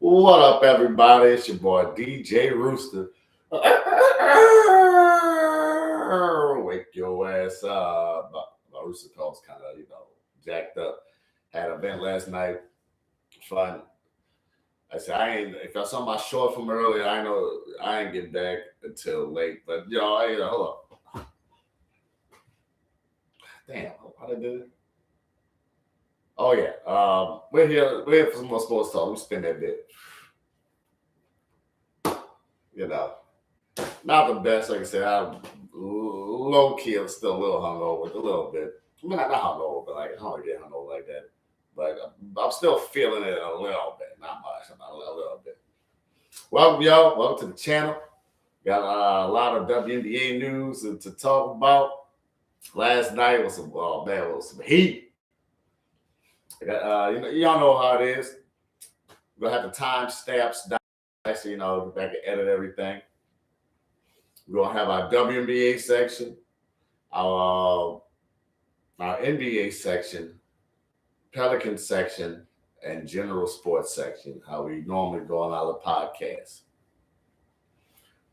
What up, everybody? It's your boy DJ Rooster. Wake your ass up. My rooster call's kind of, jacked up. Had an event last night. Fun. I said, if y'all saw my short from earlier, I ain't getting back until late. But, hold up. Damn, how did I do it? Oh, yeah. We're here for some more sports talk. We spin that bit. Not the best. Like I said, I'm low key. I'm still a little hungover, a little bit. I mean, not hungover, but like I don't get hungover like that. But I'm still feeling it a little bit, not much, a little bit. Welcome, y'all. Welcome to the channel. Got a lot of Wnba news to talk about. Last night was some heat. Y'all know how it is. We're gonna have the time stamps down. Actually, back and edit everything. We're gonna have our WNBA section, our NBA section, Pelican section, and general sports section. How we normally go on our podcast.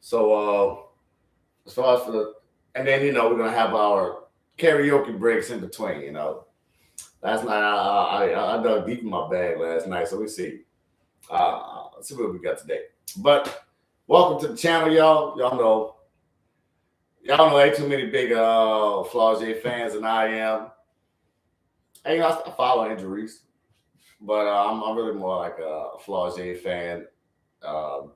So as far as and then we're gonna have our karaoke breaks in between. Last night I dug deep in my bag last night, so we see. Let's see what we got today. But welcome to the channel, y'all. Y'all know ain't too many big Flauje fans than I am. I follow Reese, but I'm really more like a Flauje fan. And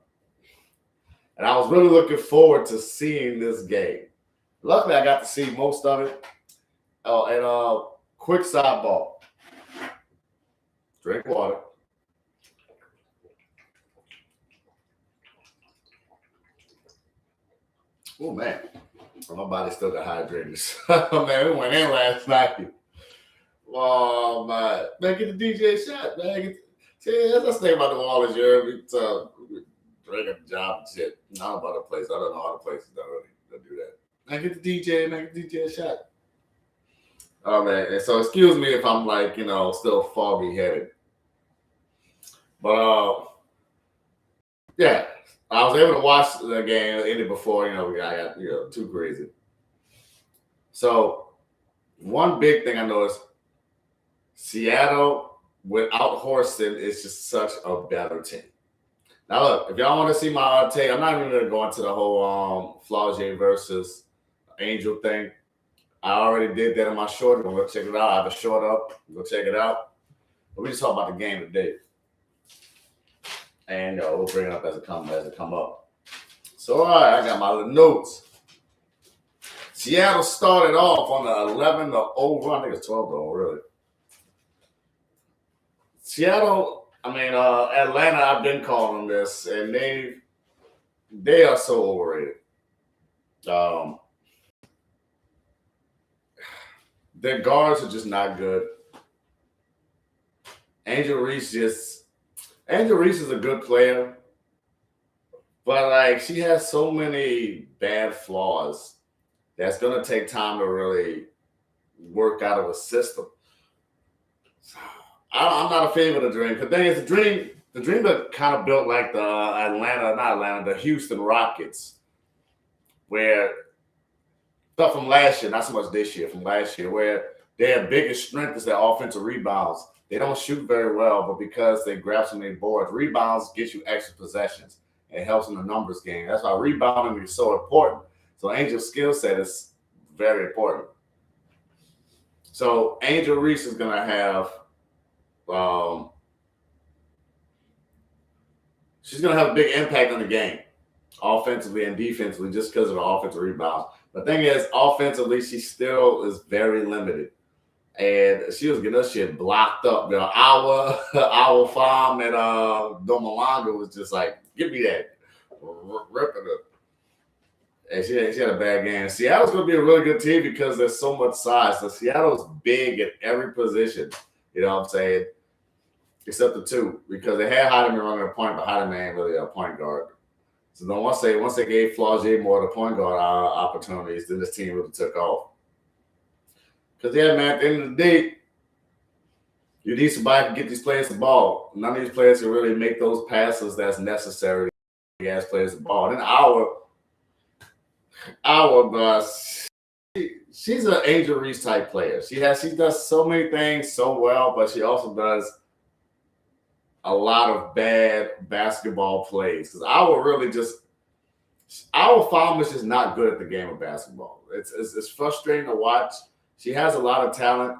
I was really looking forward to seeing this game. Luckily, I got to see most of it. And quick sidebar. Drink water. Oh, man. My body still got hydrated. Man, we went in last night. Oh, man, get the DJ shot, man. Let's think about the wall this year. We drinking the job and shit. Not about the place. I don't know other places that really do that. Man, get the DJ a shot. Oh, man. And so excuse me if I'm like, still foggy headed. But, yeah. I was able to watch the game ended before, I got, too crazy. So, one big thing I noticed, Seattle without Houston is just such a better team. Now, look, if y'all want to see my take, I'm not even going to go into the whole Flauje versus Angel thing. I already did that in my short. Go check it out. I have a short up. Go check it out. But we just talk about the game today. And we'll bring it up as it come up. So, all right, I got my little notes. Seattle started off on the 11-0 run. I think it's 12-0, really. Seattle, Atlanta, I've been calling them this, and they are so overrated. Their guards are just not good. Angel Reese is a good player, but she has so many bad flaws that's gonna take time to really work out of a system. So, I'm not a fan of the Dream. The thing is, the Dream that kind of built like the Houston Rockets, where stuff from last year, not so much this year, from last year, where their biggest strength is their offensive rebounds. They don't shoot very well, but because they grab so many boards, rebounds get you extra possessions. It helps in the numbers game. That's why rebounding is so important. So Angel's skill set is very important. So Angel Reese is going to have she's going to have a big impact on the game, offensively and defensively, just because of the offensive rebounds. The thing is, offensively, she still is very limited. And she was getting her shit blocked up. Our farm and Domalanga was just like, give me that. Ripping it. And she had a bad game. Seattle's going to be a really good team because there's so much size. So Seattle's big at every position. You know what I'm saying? Except the two. Because they had Heidemann running a point, but Heidemann ain't really a point guard. So then once they gave Flauje more of the point guard opportunities, then this team really took off. Because, yeah, man, at the end of the day, You need somebody to get these players the ball. None of these players can really make those passes that's necessary to get players the ball. And she's an Angel Reese type player. She does so many things so well, but she also does a lot of bad basketball plays. Because our farm is just not good at the game of basketball. It's frustrating to watch. She has a lot of talent.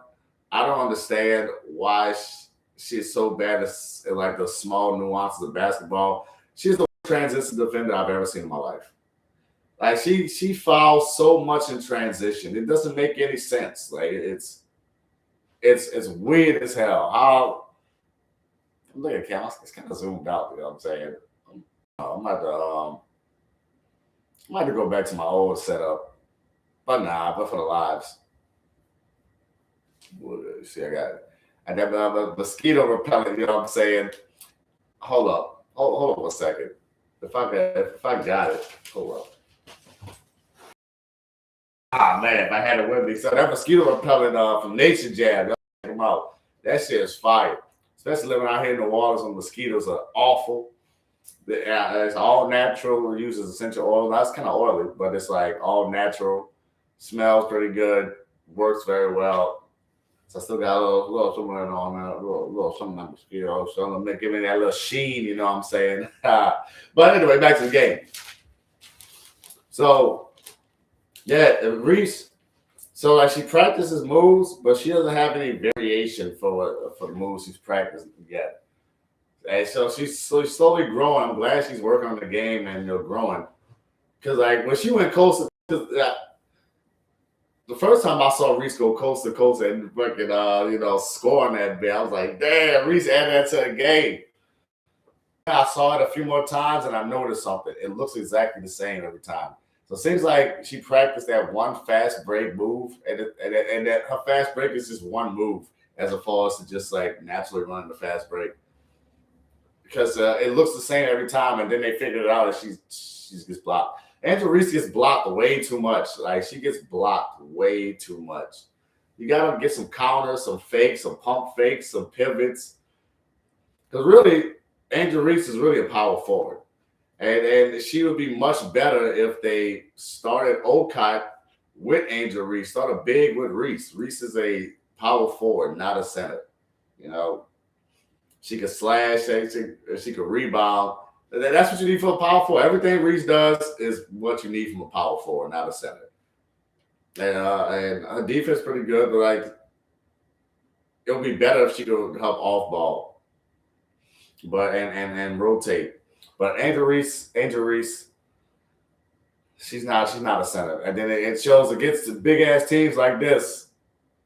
I don't understand why she's so bad at like the small nuances of basketball. She's the worst transition defender I've ever seen in my life. Like she fouls so much in transition. It doesn't make any sense. Like it's weird as hell. How look at Cam, it's kind of zoomed out, you know what I'm saying? I'm about to go back to my old setup. But for the lives. See, I got it. And then the mosquito repellent, you know what I'm saying? Hold up. Hold on a second. If I got it, hold up. Man, if I had it with me. So that mosquito repellent from Nature Jam, come out. That shit is fire. Especially living out here in the waters when mosquitoes are awful. It's all natural. It uses essential oil. That's kind of oily, but it's like all natural. Smells pretty good. Works very well. So I still got a little something on there, a little something like mosquito. So I'm gonna give me that little sheen, you know what I'm saying? But anyway, back to the game. So yeah, Reese. So like she practices moves, but she doesn't have any variation for the moves she's practicing yet. And so she's slowly growing. I'm glad she's working on the game and growing. Because like when she went closer, the first time I saw Reese go coast to coast and fucking scoring that bit, I was like, damn, Reese added that to the game. I saw it a few more times and I noticed something. It looks exactly the same every time. So it seems like she practiced that one fast break move, and that her fast break is just one move as opposed to just like naturally running the fast break. Because it looks the same every time, and then they figured it out and she gets blocked. Angel Reese gets blocked way too much. Like she gets blocked way too much. You gotta get some counters, some fakes, some pump fakes, some pivots. Because really, Angel Reese is really a power forward. And she would be much better if they started Olcott with Angel Reese, started big with Reese. Reese is a power forward, not a center. She could slash, she could rebound. That's what you need for a power forward. Everything Reese does is what you need from a power forward, not a center. And her defense is pretty good, but like it would be better if she could help off ball, but and rotate. But Angel Reese, she's not a center. And then it shows against the big ass teams like this,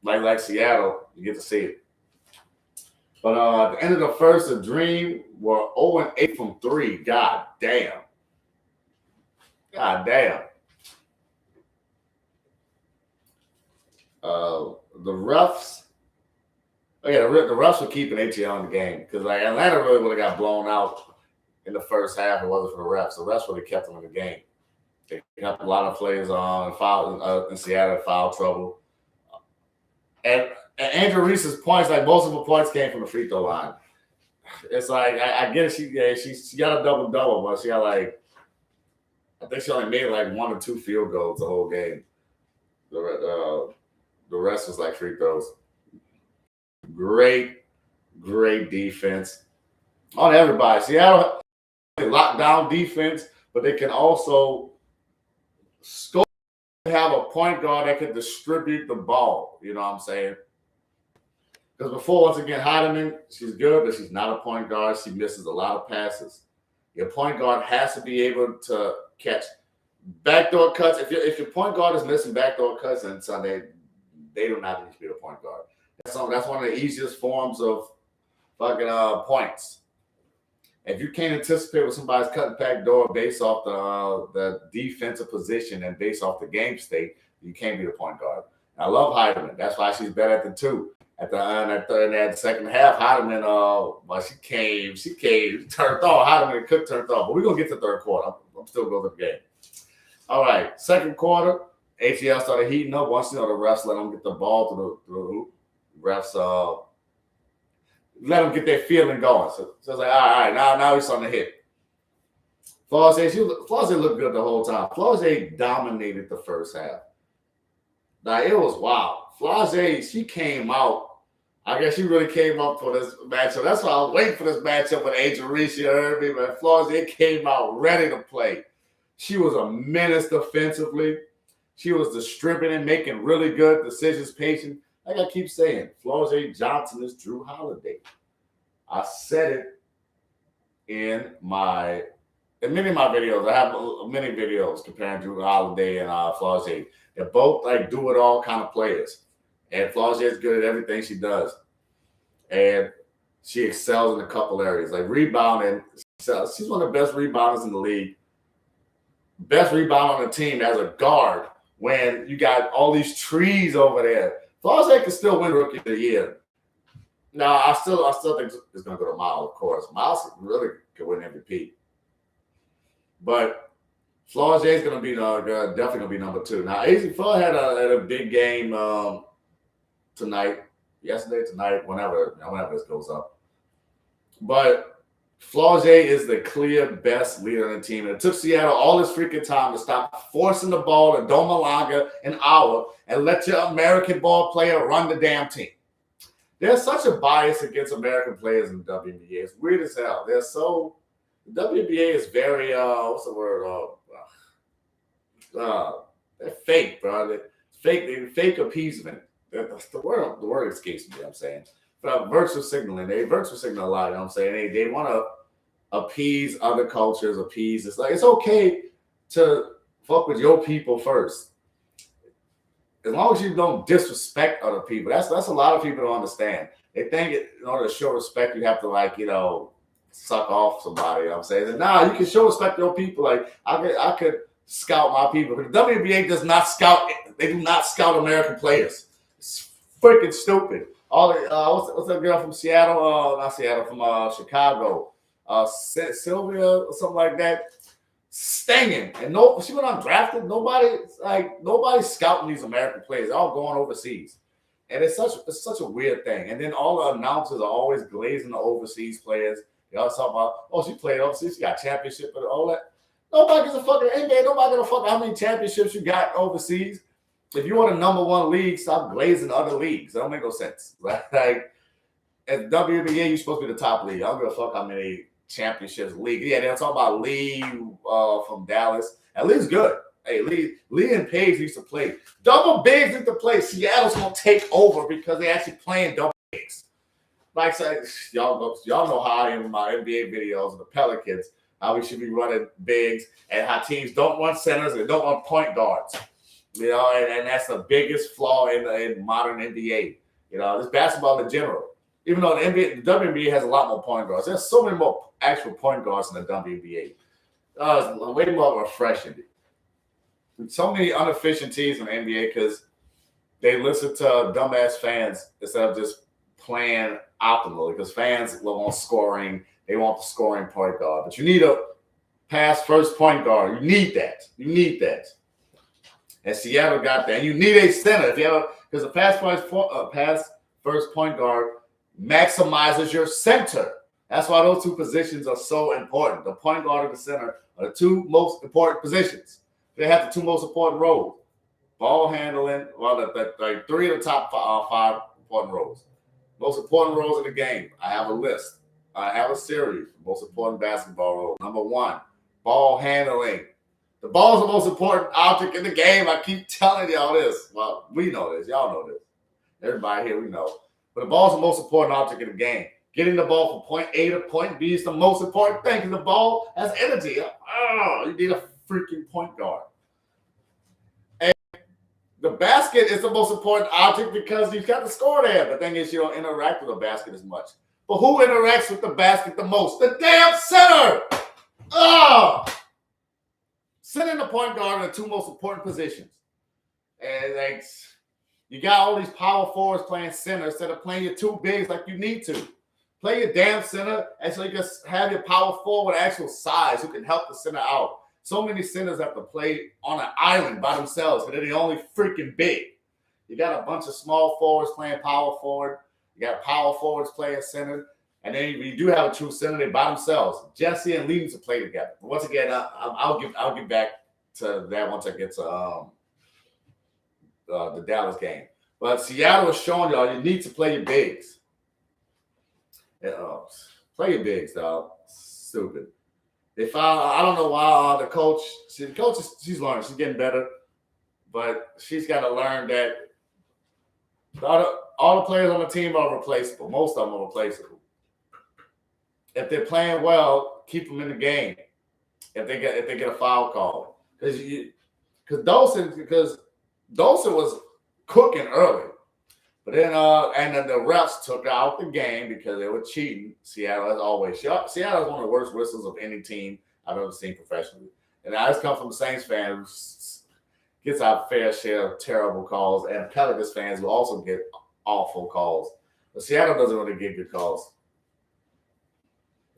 like Seattle, you get to see it. But at the end of the first, the Dream were 0-8 from 3. God damn. The refs. The refs were keeping ATL in the game because like Atlanta really would have got blown out in the first half if it wasn't for the refs. The refs would have kept them in the game. They got a lot of players on foul in Seattle foul trouble. And Angel Reese's points, like most of her points came from the free throw line. It's like I get it. She got a double, but she got I think she only made like 1 or 2 field goals the whole game. The rest was like free throws. Great defense on everybody. Seattle lockdown defense, but they can also score. Have a point guard that can distribute the ball. You know what I'm saying? Because before, once again, Heidemann, she's good, but she's not a point guard. She misses a lot of passes. Your point guard has to be able to catch backdoor cuts. If your point guard is missing backdoor cuts, then Sunday they do not need to be a point guard. That's one of the easiest forms of fucking points. If you can't anticipate when somebody's cutting back door based off the defensive position and based off the game state, you can't be the point guard. I love Heidemann. That's why she's better at the 2. At the second half, Heidemann, she came, turned off. Heidemann and Cook turned off. But we're going to get to the third quarter. I'm still going to the game. All right, second quarter, ATL started heating up. Once the refs let them get the ball through the hoop. Refs let them get their feeling going. So it's like, all right, now he's on the hit. Flauje looked good the whole time. Flauje dominated the first half. Like, it was wild. Flauje, she came out. I guess she really came up for this matchup. That's why I was waiting for this matchup with Angel Reese. You heard me, but Flauje came out ready to play. She was a menace defensively. She was distributing, making really good decisions, patient. Like I keep saying, Flauje Johnson is Drew Holiday. I said it in many of my videos. I have many videos comparing Drew Holiday and Flauje. They're both like do-it-all kind of players. And Flauje is good at everything she does. And she excels in a couple areas. Like rebounding, she's one of the best rebounders in the league. Best rebounder on the team as a guard when you got all these trees over there. Flauje can still win Rookie of the Year. Now, I still think it's going to go to Miles, of course. Miles really could win MVP. But Flauje is going to be definitely going to be number 2. Now, Icing had a big game tonight, whenever this goes up. But Flauje is the clear best leader on the team. And it took Seattle all this freaking time to stop forcing the ball to Domalanga and Awa and let your American ball player run the damn team. There's such a bias against American players in the WNBA. It's weird as hell. The WNBA is very, what's the word? They're fake, bro. They're fake appeasement. That's the word escapes me, I'm saying. But virtual signaling. They virtual signal a lot, you know what I'm saying? They want to appease other cultures, It's like, it's okay to fuck with your people first. As long as you don't disrespect other people. That's a lot of people don't understand. They think in order to show respect, you have to suck off somebody. You know what I'm saying? Nah, you can show respect to your people. Like I could scout my people. But the WNBA does not scout. They do not scout American players. It's freaking stupid. What's that girl from Seattle? Not Seattle, from Chicago. Sylvia or something like that. Stinging. And she went undrafted. Nobody's scouting these American players. They're all going overseas. And it's such a weird thing. And then all the announcers are always glazing the overseas players. They always talk about, she played overseas, she got championship and all that. Nobody gives a fuck. NBA, nobody gives a fuck how many championships you got overseas. If you want a number 1 league, stop glazing other leagues. That don't make no sense. Right? Like, at WNBA, you're supposed to be the top league. I don't give a fuck how many championships league. Yeah, they're talking about Lee from Dallas. And Lee's good. Hey, Lee and Paige used to play. Double bigs used to play. Seattle's gonna take over because they're actually playing double bigs. Like y'all know how I am in my NBA videos of the Pelicans, how we should be running bigs and how teams don't run centers and don't run point guards. And that's the biggest flaw in modern NBA. This basketball in general. Even though the WNBA has a lot more point guards, there's so many more actual point guards in the WNBA. It's way more refreshing. So many inefficient teams in the NBA because they listen to dumbass fans instead of just playing optimally. Because fans want scoring, they want the scoring point guard, but you need a pass first point guard. You need that. And Seattle got that. And you need a center because the pass first point guard maximizes your center. That's why those 2 positions are so important. The point guard and the center are the 2 most important positions. They have the 2 most important roles. Ball handling, the 3 of the top 5 important roles. Most important roles in the game. I have a list. I have a series. Most important basketball role. Number 1, ball handling. The ball is the most important object in the game. I keep telling y'all this. Well, we know this. Y'all know this. Everybody here, we know. But the ball is the most important object in the game. Getting the ball from point A to point B is the most important thing because the ball has energy. You need a freaking point guard. And the basket is the most important object because you've got to score there. The thing is, you don't interact with the basket as much. But who interacts with the basket the most? The damn center! Center and the point guard are the 2 most important positions. And you got all these power forwards playing center instead of playing your 2 bigs like you need to. Play your damn center, and so you just have your power forward actual size who can help the center out. So many centers have to play on an island by themselves, but they're the only freaking big. You got a bunch of small forwards playing power forward. You got power forwards playing center. And then you do have a true center. They by themselves. Jessie and Lee need to play together. But once again, I'll get back to that once I get to the Dallas game. But Seattle is showing y'all you need to play your bigs. Play your bigs, dog. Stupid. If I don't know why the coach, she's learning. She's getting better. But she's got to learn that all the players on the team are replaceable. Most of them are replaceable. If they're playing well, keep them in the game. If they get a foul call, because Dawson was cooking early, but then and then the refs took out the game because they were cheating. Seattle, as always, Seattle is one of the worst whistles of any team I've ever seen professionally. And I just come from a Saints fan who gets our fair share of terrible calls, and Pelicans fans who also get awful calls. But Seattle doesn't really get good calls.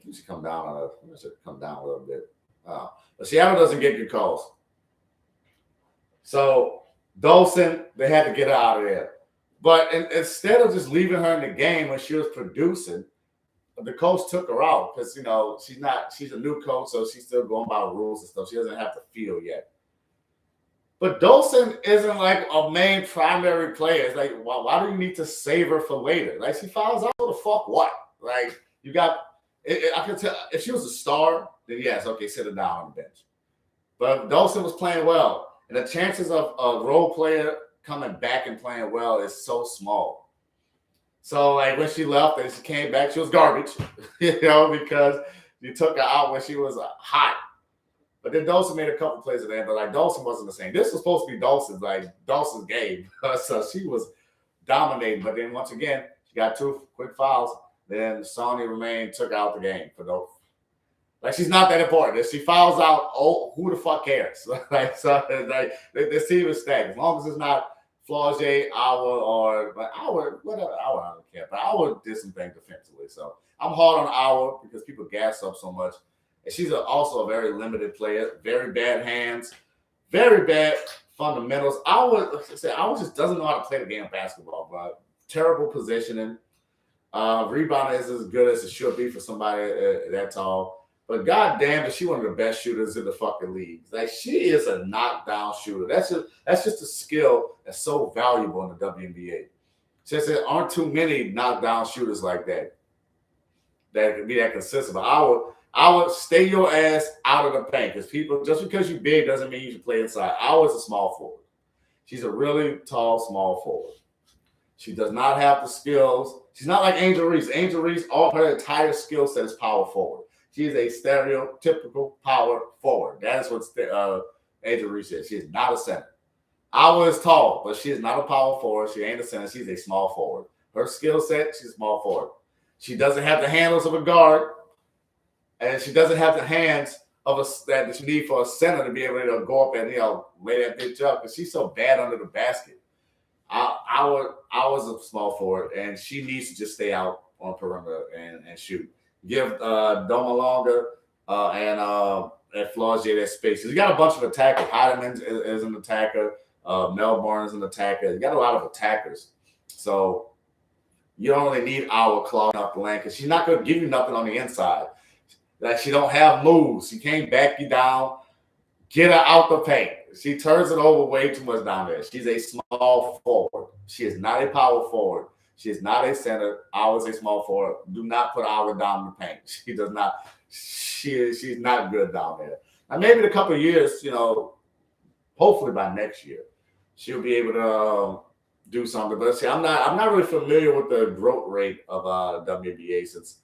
You should come down a little bit. But Seattle doesn't get good calls. So Dawson, they had to get her out of there. But instead of just leaving her in the game when she was producing, the coach took her out because she's a new coach, so she's still going by the rules and stuff. She doesn't have to feel yet. But Dawson isn't like a main primary player. It's like, why do you need to save her for later? Like, she fouls out, the fuck what? Like, you got, I can tell, if she was a star, then yes, okay, sit her down on the bench. But Dawson was playing well. And the chances of a role player coming back and playing well is so small. So, like, when she left and she came back, she was garbage, because you took her out when she was hot. But then Dawson made a couple plays at the end, but like Dawson wasn't the same. This was supposed to be Dawson's game. So she was dominating. But then once again, she got 2 quick fouls. Then Sonya Remain took out the game for those. Like, she's not that important. If she fouls out, who the fuck cares? This team is stacked. As long as it's not Flauje, Wnba, whatever. Wnba, I don't care. But Wnba did some things defensively. So I'm hard on Wnba because people gas up so much. And she's also a very limited player, very bad hands, very bad fundamentals. Wnba just doesn't know how to play the game of basketball, bro. Terrible positioning. Rebounding is as good as it should be for somebody that tall. But goddamn, is she one of the best shooters in the fucking league. Like, she is a knockdown shooter. That's just a skill that's so valuable in the WNBA. Since there aren't too many knockdown shooters like that can be that consistent. But I would stay your ass out of the paint because just because you're big doesn't mean you should play inside. I was a small forward. She's a really tall, small forward. She does not have the skills. She's not like Angel Reese. Angel Reese, all her entire skill set is power forward. She is a stereotypical power forward. That is what Angel Reese is. She is not a center. Iowa is tall, but she is not a power forward. She ain't a center. She's a small forward. Her skill set, she's a small forward. She doesn't have the handles of a guard. And she doesn't have the hands that you need for a center to be able to go up and lay that bitch up because she's so bad under the basket. I was a small forward, and she needs to just stay out on perimeter and shoot. Give Doma Longa and Flauje that space. You got a bunch of attackers. Heidemann is an attacker. Melbourne is an attacker. You got a lot of attackers. So you don't really need our clogging up the lane because she's not going to give you nothing on the inside. Like, she don't have moves. She can't back you down. Get her out the paint. She turns it over way too much down there. She's a small forward. She is not a power forward. She is not a center. I was a small forward. Do not put Iowa down in the paint. She does not. She's not good down there. Now, maybe in a couple of years, hopefully by next year, she'll be able to do something. But see, I'm not really familiar with the growth rate of WNBA since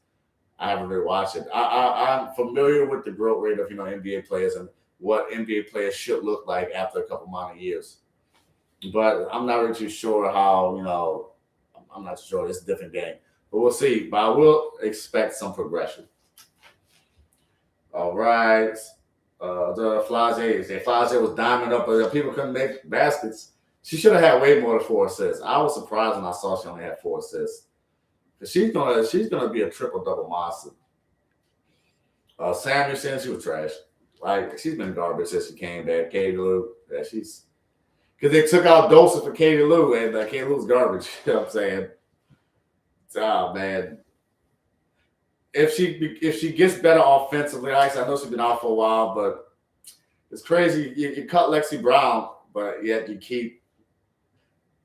I haven't really watched it. I'm familiar with the growth rate of NBA players and what NBA players should look like after a couple amount of years. But I'm not really too sure how, I'm not sure. It's a different game. But we'll see. But I will expect some progression. All right. The Flauje was diamond up, but people couldn't make baskets. She should have had way more than 4 assists. I was surprised when I saw she only had 4 assists. She's gonna be a triple-double monster. Samuelson, she was trash. Like, she's been garbage since she came back. Katie Lou, because they took out Dawson for Katie Lou, and Katie Lou's garbage. You know what I'm saying? Oh, man. if she gets better offensively, I know she's been out for a while, but it's crazy. You cut Lexi Brown, but yet you keep.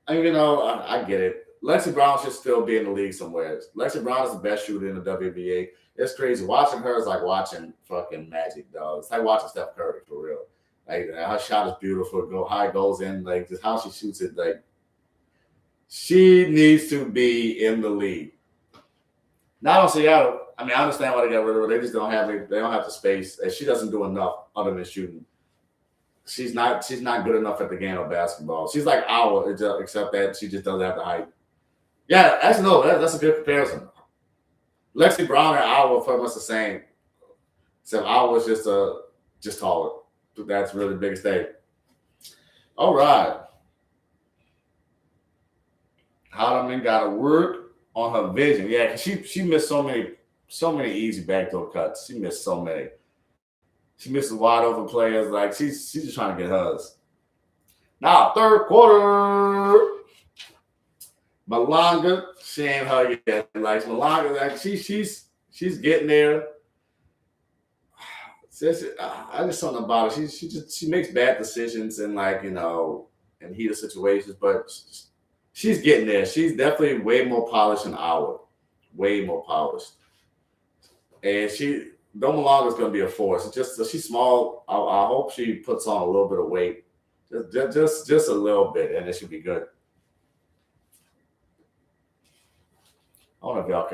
I get it. Lexi Brown should still be in the league somewhere. Lexi Brown is the best shooter in the WNBA. It's crazy. Watching her is like watching fucking magic, dog. It's like watching Steph Curry for real. Like her shot is beautiful. How it goes in, like just how she shoots it. Like she needs to be in the league. Not on Seattle. I mean, I understand why they got rid of her. They just don't have it. They don't have the space. And she doesn't do enough other than shooting. She's not good enough at the game of basketball. She's like our, except that she just doesn't have the height. Yeah, actually, no, that's a good comparison. Lexi Brown and our are pretty much the same. Except our was just taller. That's really the biggest thing. All right. Hardeman got to work on her vision. Yeah, because she missed so many easy backdoor cuts. She missed so many. She misses wide open players. Like she's just trying to get hers. Now, third quarter. Malanga, she ain't her yet. Like Malanga, like she's getting there. I just something about her. She makes bad decisions in in heated situations, but she's getting there. She's definitely way more polished than our. Way more polished. And Malanga is going to be a force. She's small. I hope she puts on a little bit of weight, just a little bit, and it should be good. I don't know if y'all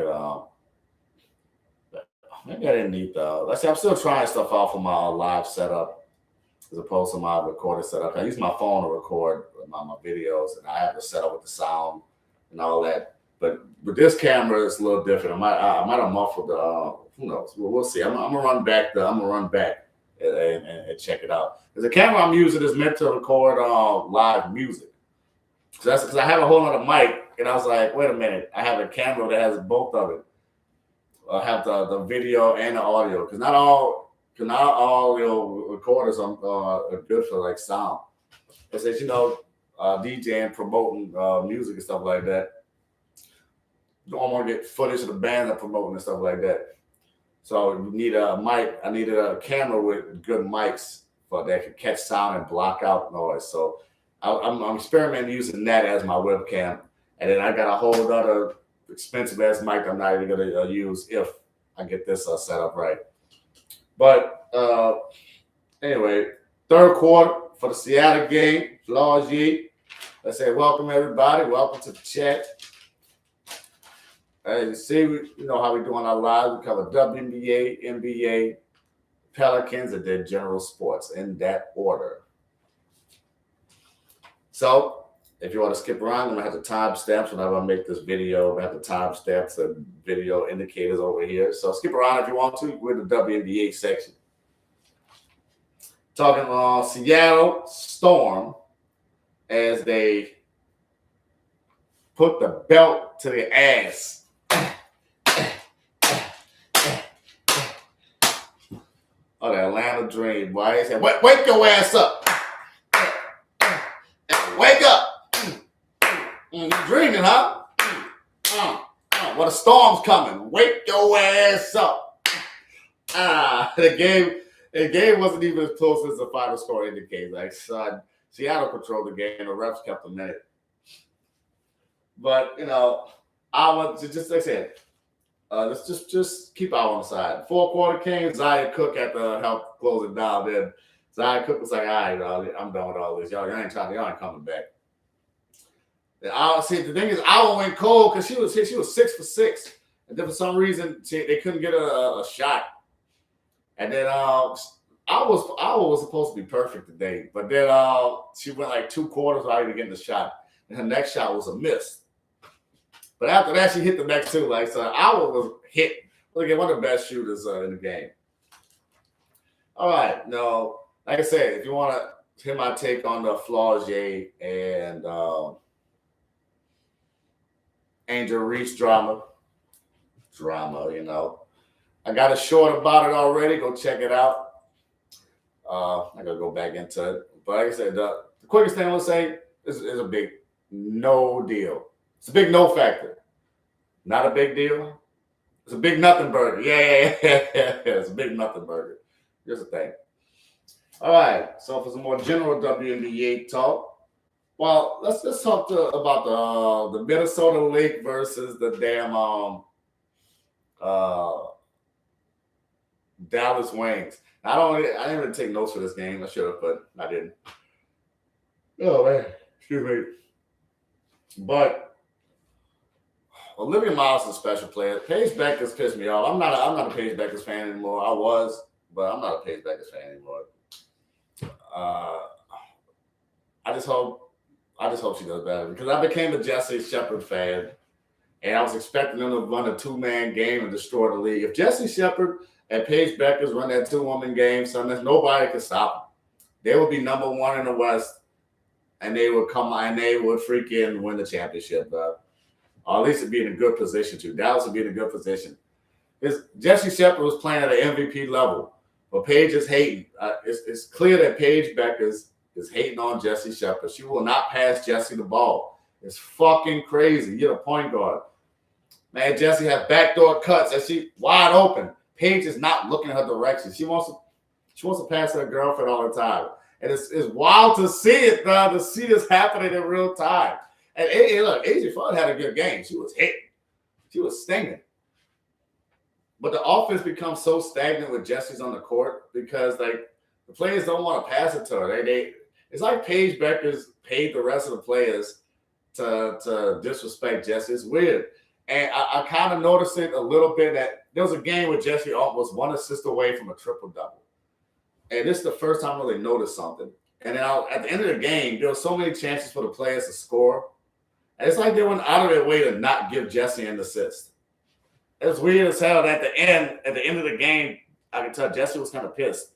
could. Maybe I didn't need the. Let's see. I'm still trying stuff out for my live setup as opposed to my recorded setup. I use my phone to record my videos, and I have to set up with the sound and all that. But with this camera, it's a little different. I might have muffled the. Who knows? We'll see. I'm gonna run back. And check it out. Because the camera I'm using is meant to record live music. So that's because I have a whole other mic, and I was like, wait a minute, I have a camera that has both of it. I have the video and the audio, because not all recorders are good for like sound. It says DJing, promoting music and stuff like that. You don't want to get footage of the band that promoting and stuff like that. So you need a mic. I needed a camera with good mics that can catch sound and block out noise. So I'm experimenting using that as my webcam. And then I got a whole other expensive ass mic I'm not even going to use if I get this set up right. But anyway, third quarter for the Seattle game. Flauje. Let's say welcome everybody. Welcome to the chat. As you see, you know how we're doing our lives. We cover WNBA, NBA, Pelicans, and then general sports in that order. So, if you want to skip around, I'm going to have the timestamps whenever I make this video. I have the timestamps and video indicators over here. So, skip around if you want to. We're in the WNBA section. Talking Seattle Storm as they put the belt to their ass. Oh, the Atlanta Dream, boy. He said, wake your ass up. Wake up. You dreaming, huh? Well, the storm's coming. Wake your ass up. The game wasn't even as close as the final score indicates. Like, Seattle controlled the game. The refs kept them in it. But, I want to just, like I said, let's just keep out on the side. Fourth quarter came. Zaya Cook had to help close it down. Then Zaya Cook was like, all right, I'm done with all this. Y'all ain't coming back. And see, the thing is, I went cold because she was 6 for 6. And then for some reason, they couldn't get a shot. And then I was supposed to be perfect today. But then she went like 2 quarters without even getting the shot. And her next shot was a miss. But after that, she hit the next 2. Like, so Iowa was hit. Look at one of the best shooters in the game. All right. No, like I said, if you want to hear my take on the Flauje and Angel Reese drama, I got a short about it already. Go check it out. I got to go back into it. But like I said, the quickest thing I will say is a big no deal. It's a big no factor. Not a big deal. It's a big nothing burger. Yeah. It's a big nothing burger. Here's the thing. All right. So for some more general WNBA talk, well, let's talk about the Minnesota Lake versus the damn uh, Dallas Wings. I didn't really take notes for this game. I should have, but I didn't. Oh man, excuse me. But Olivia Miles is a special player. Paige Beckers pissed me off. I'm not a Paige Beckers fan anymore. I was, but I'm not a Paige Beckers fan anymore. Uh, I just hope she does better because I became a Jessie Shepard fan, and I was expecting them to run a 2-man game and destroy the league. If Jessie Shepard and Paige Beckers run that 2-woman game, sometimes nobody can stop them. They would be number 1 in the West, and they would come and they would freaking win the championship. Or at least be in a good position to. Dallas would be in a good position. Jessie Shepard was playing at an MVP level, but Paige is hating. It's clear that Paige Beckers is hating on Jessie Shepard. She will not pass Jessie the ball. It's fucking crazy. You're a point guard. Man, Jessie has backdoor cuts and she wide open. Paige is not looking in her direction. She wants to pass her girlfriend all the time. And it's wild to see it, to see this happening in real time. And look, AJ Flood had a good game. She was hitting. She was stinging. But the offense becomes so stagnant with Jessie's on the court because like the players don't want to pass it to her. It's like Paige Beckers paid the rest of the players to disrespect Jessie. It's weird. And I kind of noticed it a little bit that there was a game where Jessie was 1 assist away from a triple-double. And this is the first time I really noticed something. And then at the end of the game, there were so many chances for the players to score. And it's like they went out of their way to not give Jessie an assist. It was weird as hell. At the end of the game, I could tell Jessie was kind of pissed.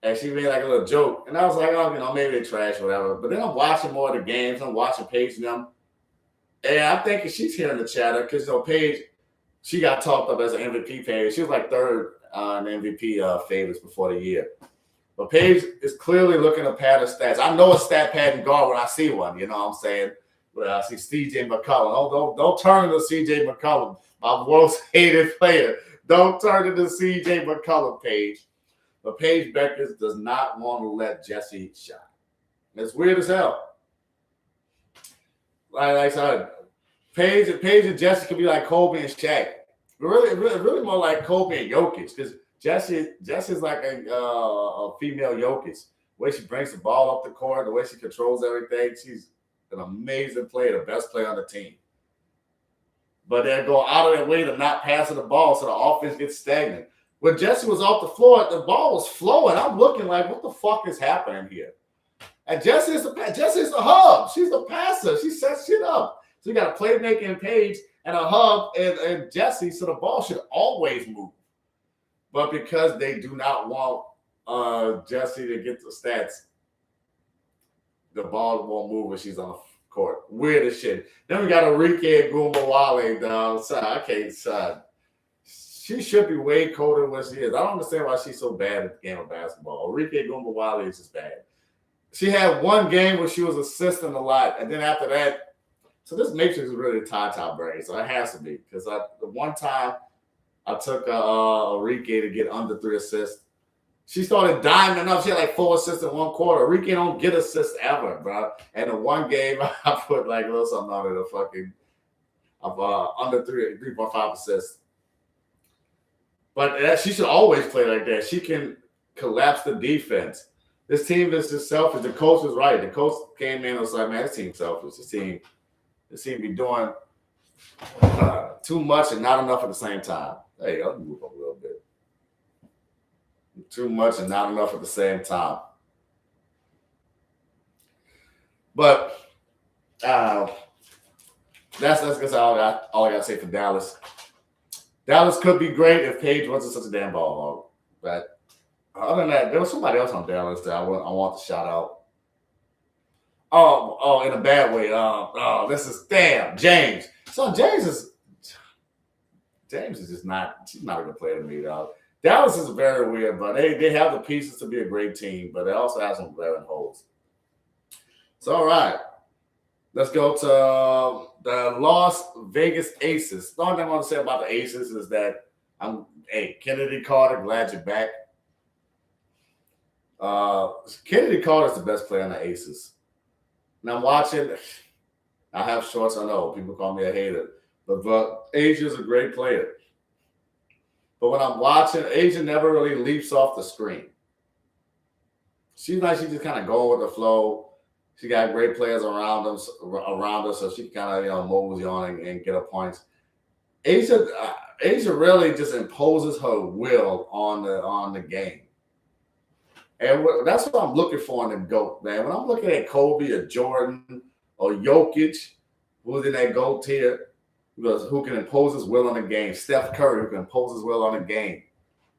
And she made like a little joke. And I was like, oh, maybe they trash or whatever. But then I'm watching more of the games. I'm watching Paige and them. And I'm thinking she's hearing the chatter because, Paige, she got talked up as an MVP favorite. She was like 3rd on MVP favorites before the year. But Paige is clearly looking to pad her stats. I know a stat padding guard when I see one, you know what I'm saying? When I see CJ McCollum. Don't turn into CJ McCollum, my most hated player. Don't turn into CJ McCollum, Paige. But Paige Beckers does not want to let Jessie shine. It's weird as hell. Like I said, Paige and Jessie could be like Kobe and Shaq. Really more like Kobe and Jokic because Jessie's like a female Jokic. The way she brings the ball up the court, the way she controls everything, she's an amazing player, the best player on the team. But they go out of their way to not pass the ball so the offense gets stagnant. When Jessie was off the floor, the ball was flowing. I'm looking like, what the fuck is happening here? And Jessie's the hub. She's the passer. She sets shit up. So you got a playmaker in Paige and a hub and Jessie, so the ball should always move. But because they do not want Jessie to get the stats, the ball won't move when she's on the court. Weird as shit. Then we got Wnba, dog. Son. She should be way colder than what she is. I don't understand why she's so bad at the game of basketball. Wnba is just bad. She had one game where she was assisting a lot, and then after that, so this matrix is really tie brain, so it has to be because the one time I took Enrique to get under 3 assists, she started diamond up. She had like 4 assists in 1 quarter. Enrique don't get assists ever, bro. And in one game, I put like a little something on it of under 3.5 assists. But she should always play like that. She can collapse the defense. This team is just selfish. The coach was right. The coach came in and was like, man, this team's selfish. This team be doing too much and not enough at the same time. Hey, I'll move up a little bit. Too much and not enough at the same time. But that's all I got to say for Dallas. Dallas could be great if Paige wasn't such a damn ball hog. But other than that, there was somebody else on Dallas that I want to shout out. Oh, in a bad way. This is James. So James is just not. She's not a good player to me, dog. Dallas is very weird, but they have the pieces to be a great team, but they also have some glaring holes. So all right. That's gonna say all I got to say for Dallas. Dallas could be great if Paige wasn't such a damn ball hog. But other than that, there was somebody else on Dallas that I want to shout out. In a bad way. This is James. So James is not Let's go to the Las Vegas Aces. The only thing I want to say about the Aces is that hey, Kennedy Carter, glad you're back. Kennedy Carter's the best player on the Aces. And I'm watching. I have shorts. I know people call me a hater, but Asia's a great player. But when I'm watching, Asia never really leaps off the screen. She's just kind of going with the flow. She got great players around her, so she kind of mosey on and get her points. Asia really just imposes her will on the game, and that's what I'm looking for in the GOAT, man. When I'm looking at Kobe or Jordan or Jokic, who's in that GOAT tier, who can impose his will on the game. Steph Curry, who can impose his will on the game.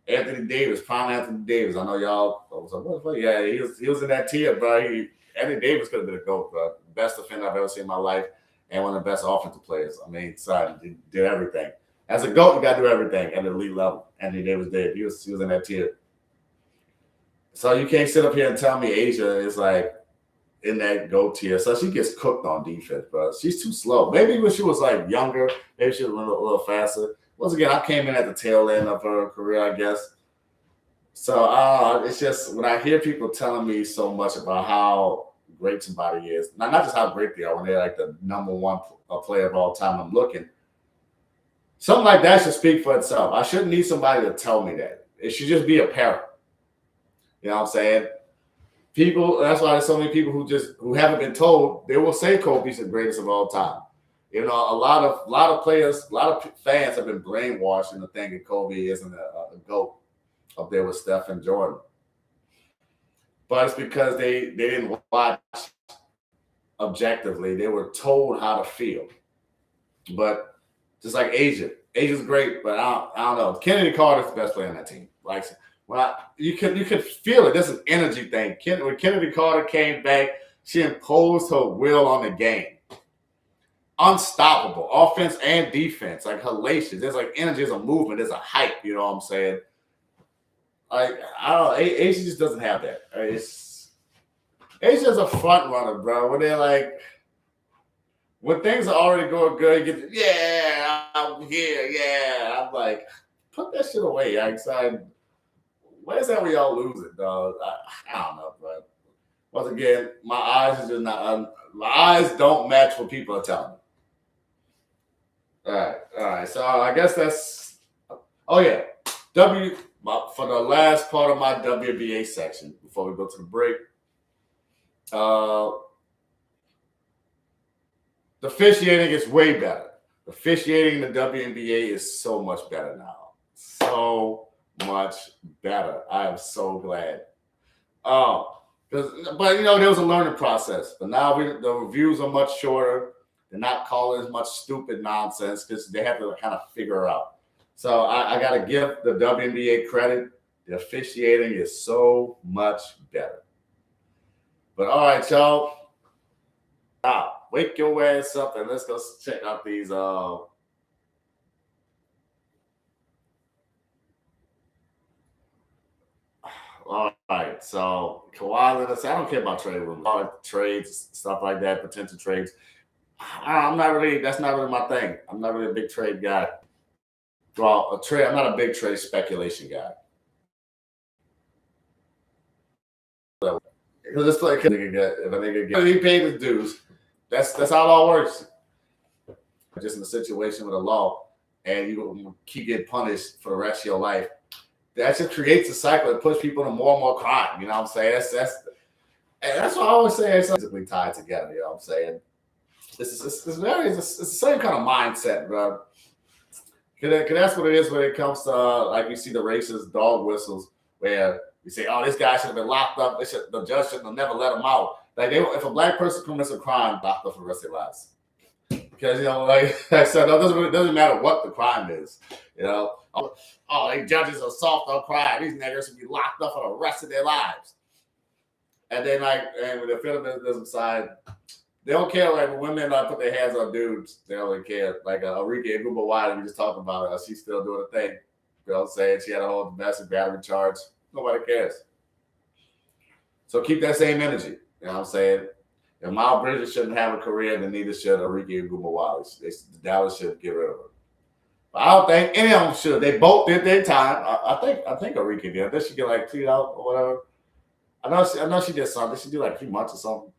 Anthony Davis, prime Anthony Davis. I know y'all was like, what? Yeah, he was in that tier, bro. Anthony Davis could have been a GOAT, bro. Best defender I've ever seen in my life, and one of the best offensive players. I mean, sorry, he did everything. As a GOAT, you got to do everything at the elite level. Anthony Davis did. He was in that tier. So you can't sit up here and tell me Asia is like in that GOAT tier. So she gets cooked on defense, bro. She's too slow. Maybe when she was like younger, maybe she was a little faster. Once again, I came in at the tail end of her career, I guess. So it's just when I hear people telling me so much about how great somebody is, not just how great they are, when they're like the number one player of all time, I'm looking. Something like that should speak for itself. I shouldn't need somebody to tell me that. It should just be apparent. You know what I'm saying? People, that's why there's so many people who haven't been told. They will say Kobe's the greatest of all time. You know, a lot of players, a lot of fans have been brainwashed into thinking Kobe isn't a GOAT up there with Steph and Jordan. But it's because they didn't watch objectively. They were told how to feel. But just like Asia's great, but I don't know. Kennedy Carter's the best player on that team. Like you could feel it. This is an energy thing. When Kennedy Carter came back, she imposed her will on the game. Unstoppable, offense and defense, like hellacious. There's like energy, there's a movement, there's a hype. You know what I'm saying? Like I don't know, Asia just doesn't have that. Asia's a front runner, bro. When they're like, when things are already going good, you get I'm here, yeah. I'm like, put that shit away. Where's that we all lose it, dog? I don't know, but once again, my eyes don't match what people are telling me. All right. So I guess that's. Oh yeah, for the last part of my WNBA section before we go to the break. The officiating is way better. The officiating in the WNBA is so much better now. So much better. I am so glad. But there was a learning process. But now the reviews are much shorter. They're not calling as much stupid nonsense because they have to kind of figure it out. So I got to give the WNBA credit. The officiating is so much better. But all right, y'all. Now, wake your ass up and let's go check out these. All right, so Kawhi Leonard. I don't care about trade rumors, trades, stuff like that, potential trades. That's not really my thing. I'm not really a big trade guy. Well, I'm not a big trade speculation guy. Because it's like if a nigga get he paid his dues, that's how it all works. Just in a situation with a law, and you keep getting punished for the rest of your life. That just creates a cycle that puts people into more and more crime. You know what I'm saying? That's what I always say. It's physically tied together. You know what I'm saying? It's the same kind of mindset, bro. Cause that's what it is when it comes to like you see the racist dog whistles where you say, "Oh, this guy should have been locked up. The judge should have never let him out." Like if a black person commits a crime, locked up for the rest of their lives. Because like I said, it doesn't matter what the crime is. You know, these judges are soft on crime. These niggas should be locked up for the rest of their lives. And then and with the feminism side, they don't care. Like when women put their hands on dudes, they don't really care. Like Enrique Wnba, we just talked about her. She's still doing a thing. You know what I'm saying? She had a whole domestic battery charge. Nobody cares. So keep that same energy. You know what I'm saying? If Miles Bridges shouldn't have a career, then neither should Arike Ugumawale. Dallas should get rid of her. But I don't think any of them should. They both did their time. I think Arike did. Did she get like cleared out or whatever? I know she did something. Did she do like 3 months or something?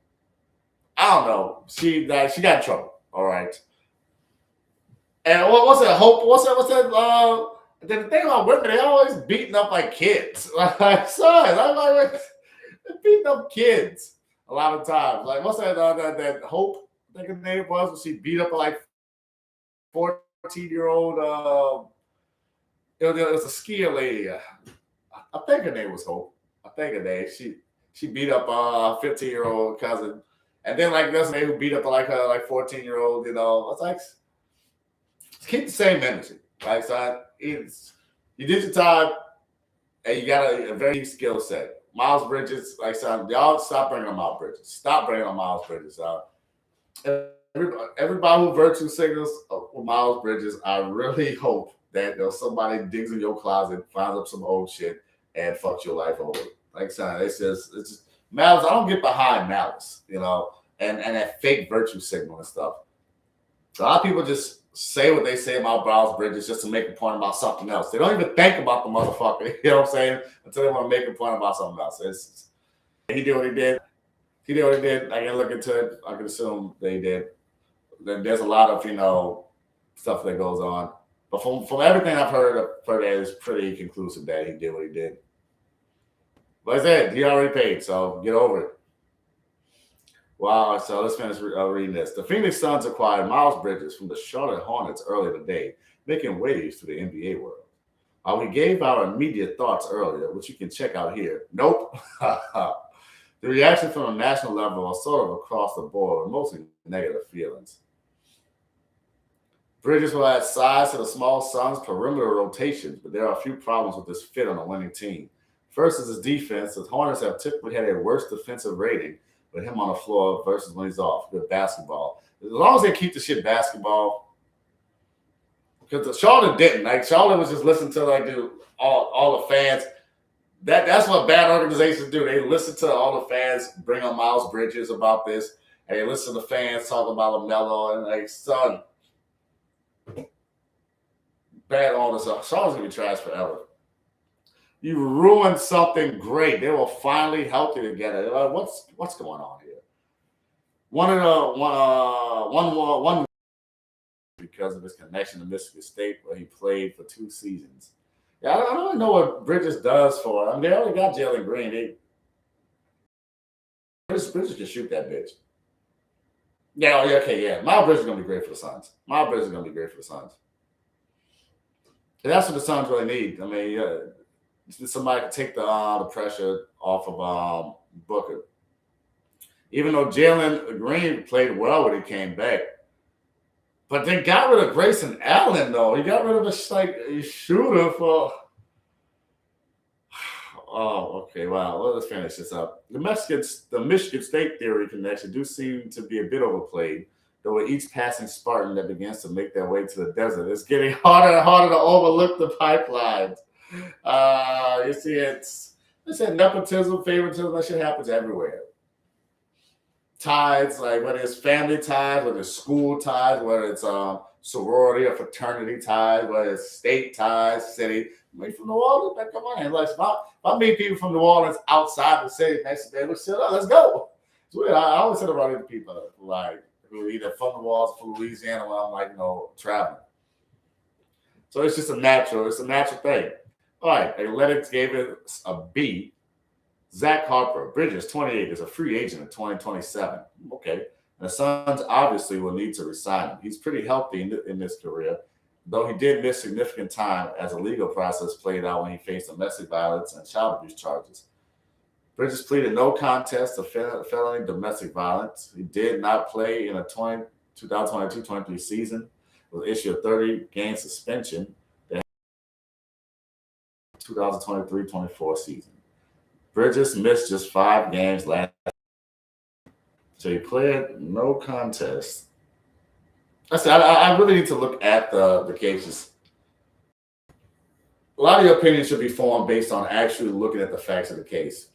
I don't know. She got in trouble. All right. And what's that? Hope? What's that? The thing about women, they always beating up like kids. Like, son, I'm like, they're beating up kids a lot of times. Like, what's that? That Hope, I think her name was, when she beat up a like 14-year-old. It was a skier lady. I think her name was Hope. I think her name. She beat up a 15-year-old cousin, and then like this lady who beat up like her like 14-year-old. You know, it's like keep the same energy. Right, so you did your time, and you got a very deep skill set. Miles Bridges, like son, y'all stop bringing on Miles Bridges. Stop bringing on Miles Bridges. Everybody who virtue signals with Miles Bridges, I really hope that somebody digs in your closet, finds up some old shit, and fucks your life over. Like son, it's just malice. I don't get behind malice, you know, and that fake virtue signal and stuff. A lot of people just say what they say about Miles Bridges just to make a point about something else. They don't even think about the motherfucker, you know what I'm saying? Until they want to make a point about something else. He did what he did. He did what he did. I can look into it. I can assume they did. Then there's a lot of, you know, stuff that goes on. But from everything I've heard that is pretty conclusive that he did what he did. Like I said, he already paid, so get over it. Wow, so let's finish reading this. The Phoenix Suns acquired Miles Bridges from the Charlotte Hornets earlier today, making waves to the NBA world. We gave our immediate thoughts earlier, which you can check out here. Nope. The reaction from the national level are sort of across the board, mostly negative feelings. Bridges will add size to the small Suns' perimeter rotations, but there are a few problems with this fit on a winning team. First is his defense. The Hornets have typically had a worse defensive rating with him on the floor versus when he's off. Good basketball. As long as they keep the shit basketball. Because Charlotte didn't. Like, Charlotte was just listening to, like, dude, all the fans. That's what bad organizations do. They listen to all the fans bring on Miles Bridges about this. And they listen to fans talk about LaMelo. And, like, son, bad owners. Charlotte's going to be trash forever. You ruined something great. They will finally help you together. What's going on here? One because of his connection to Michigan State, where he played for 2 seasons. Yeah, I don't know what Bridges does for. I mean, they already got Jalen Green. Bridges can shoot that bitch. Yeah, okay, yeah. Miles Bridges is gonna be great for the Suns. And that's what the Suns really need. I mean, somebody to take the pressure off of Booker. Even though Jalen Green played well when he came back. But they got rid of Grayson Allen, though. He got rid of a shooter for... Oh, okay, wow. Well, let's finish this up. The Michigan State theory connection do seem to be a bit overplayed, though with each passing Spartan that begins to make their way to the desert, it's getting harder and harder to overlook the pipelines. You see, it's nepotism, favoritism, that shit happens everywhere. Ties, like whether it's family ties, whether it's school ties, whether it's sorority or fraternity ties, whether it's state ties, city. I mean, from New Orleans, man, come on. Like, if I meet people from New Orleans outside the city, next day, let's go. It's weird. I always sit around these people like who are either from New Orleans, from Louisiana, when I'm like, traveling. So it's just a natural thing. All right, Athletics gave it a B. Zach Harper, Bridges, 28, is a free agent in 2027. Okay. And the Suns obviously will need to resign him. He's pretty healthy in this career, though he did miss significant time as the legal process played out when he faced domestic violence and child abuse charges. Bridges pleaded no contest to felony domestic violence. He did not play in a 2022-23 season, was issued a 30-game suspension. 2023-24 season. Bridges missed just 5 games last year. So he played no contest. I really need to look at the cases. A lot of your opinions should be formed based on actually looking at the facts of the case.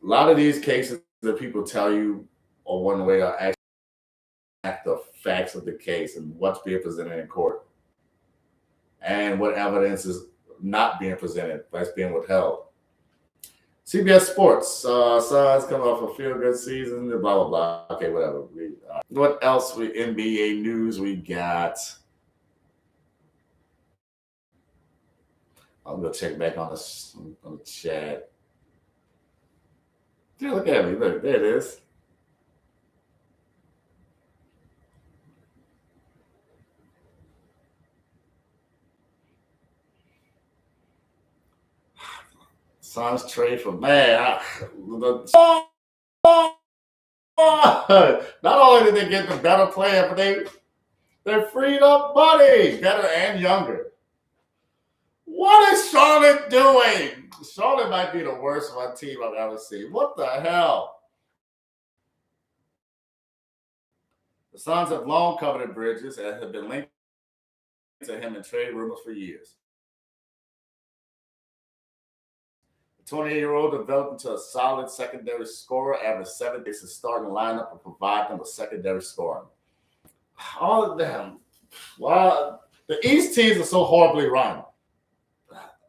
A lot of these cases that people tell you or one way or actually the facts of the case and what's being presented in court and what evidence is not being presented, that's being withheld. CBS Sports, Suns coming off a feel-good season, blah, blah, blah. Okay, whatever. What else? NBA news we got? I'm going to check back on the chat. Dude, look at me. Look, there it is. Suns trade for man. Not only did they get the better player, but they freed up money, better and younger. What is Charlotte doing? Charlotte might be the worst one team I've ever seen. What the hell? The Suns have long coveted Bridges and have been linked to him in trade rumors for years. The 28-year-old developed into a solid secondary scorer, averaged 7 days to starting lineup and provide them with secondary scoring. All of them. Well, the East teams are so horribly run.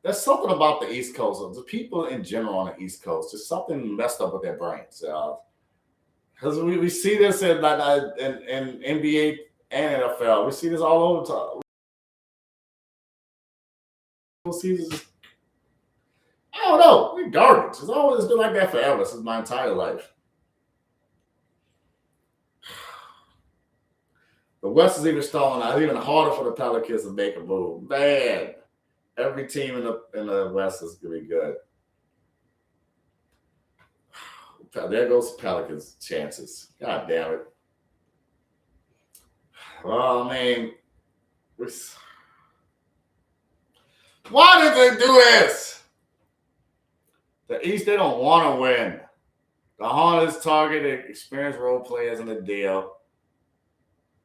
There's something about the East Coast, the people in general on the East Coast, there's something messed up with their brains. Because we see this in NBA and NFL. We see this all over the time. I don't know. We're garbage. It's always been like that forever since my entire life. The West is even stalling out. It's even harder for the Pelicans to make a move. Man, every team in the West is going to be good. There goes the Pelicans' chances. God damn it. Well, I mean, why did they do this? The East, they don't want to win. The Hornets targeted experienced role players in the deal,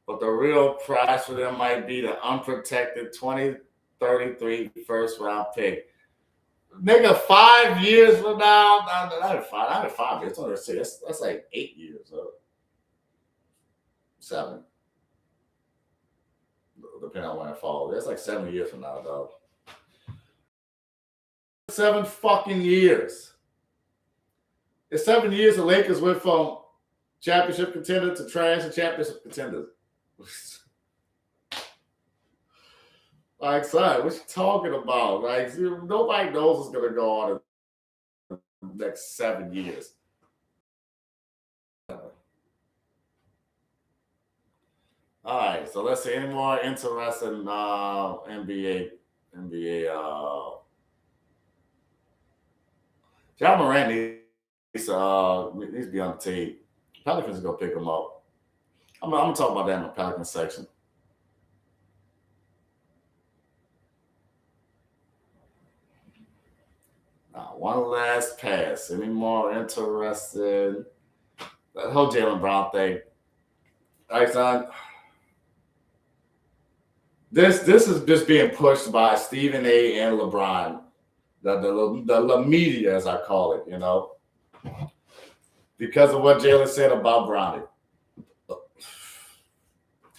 but the real prize for them might be the unprotected 2033 first-round pick. Nigga, 5 years from now, not 5 years. That's like 8 years. 7. Depending on when it falls. That's like 7 years from now, dog. 7 fucking years. In 7 years, the Lakers went from championship contender to trash and championship contenders. Like, son, what you talking about? Like, nobody knows what's going to go on in the next 7 years. All right, so let's see. Any more interesting NBA John Morant needs to be on the team. Pelicans are going to pick him up. I'm going to talk about that in the Pelicans section. Now, one last pass. Any more interested? That whole Jaylen Brown thing. All right, son. This is just being pushed by Stephen A. and LeBron. The media, as I call it, because of what Jaylen said about Brownie.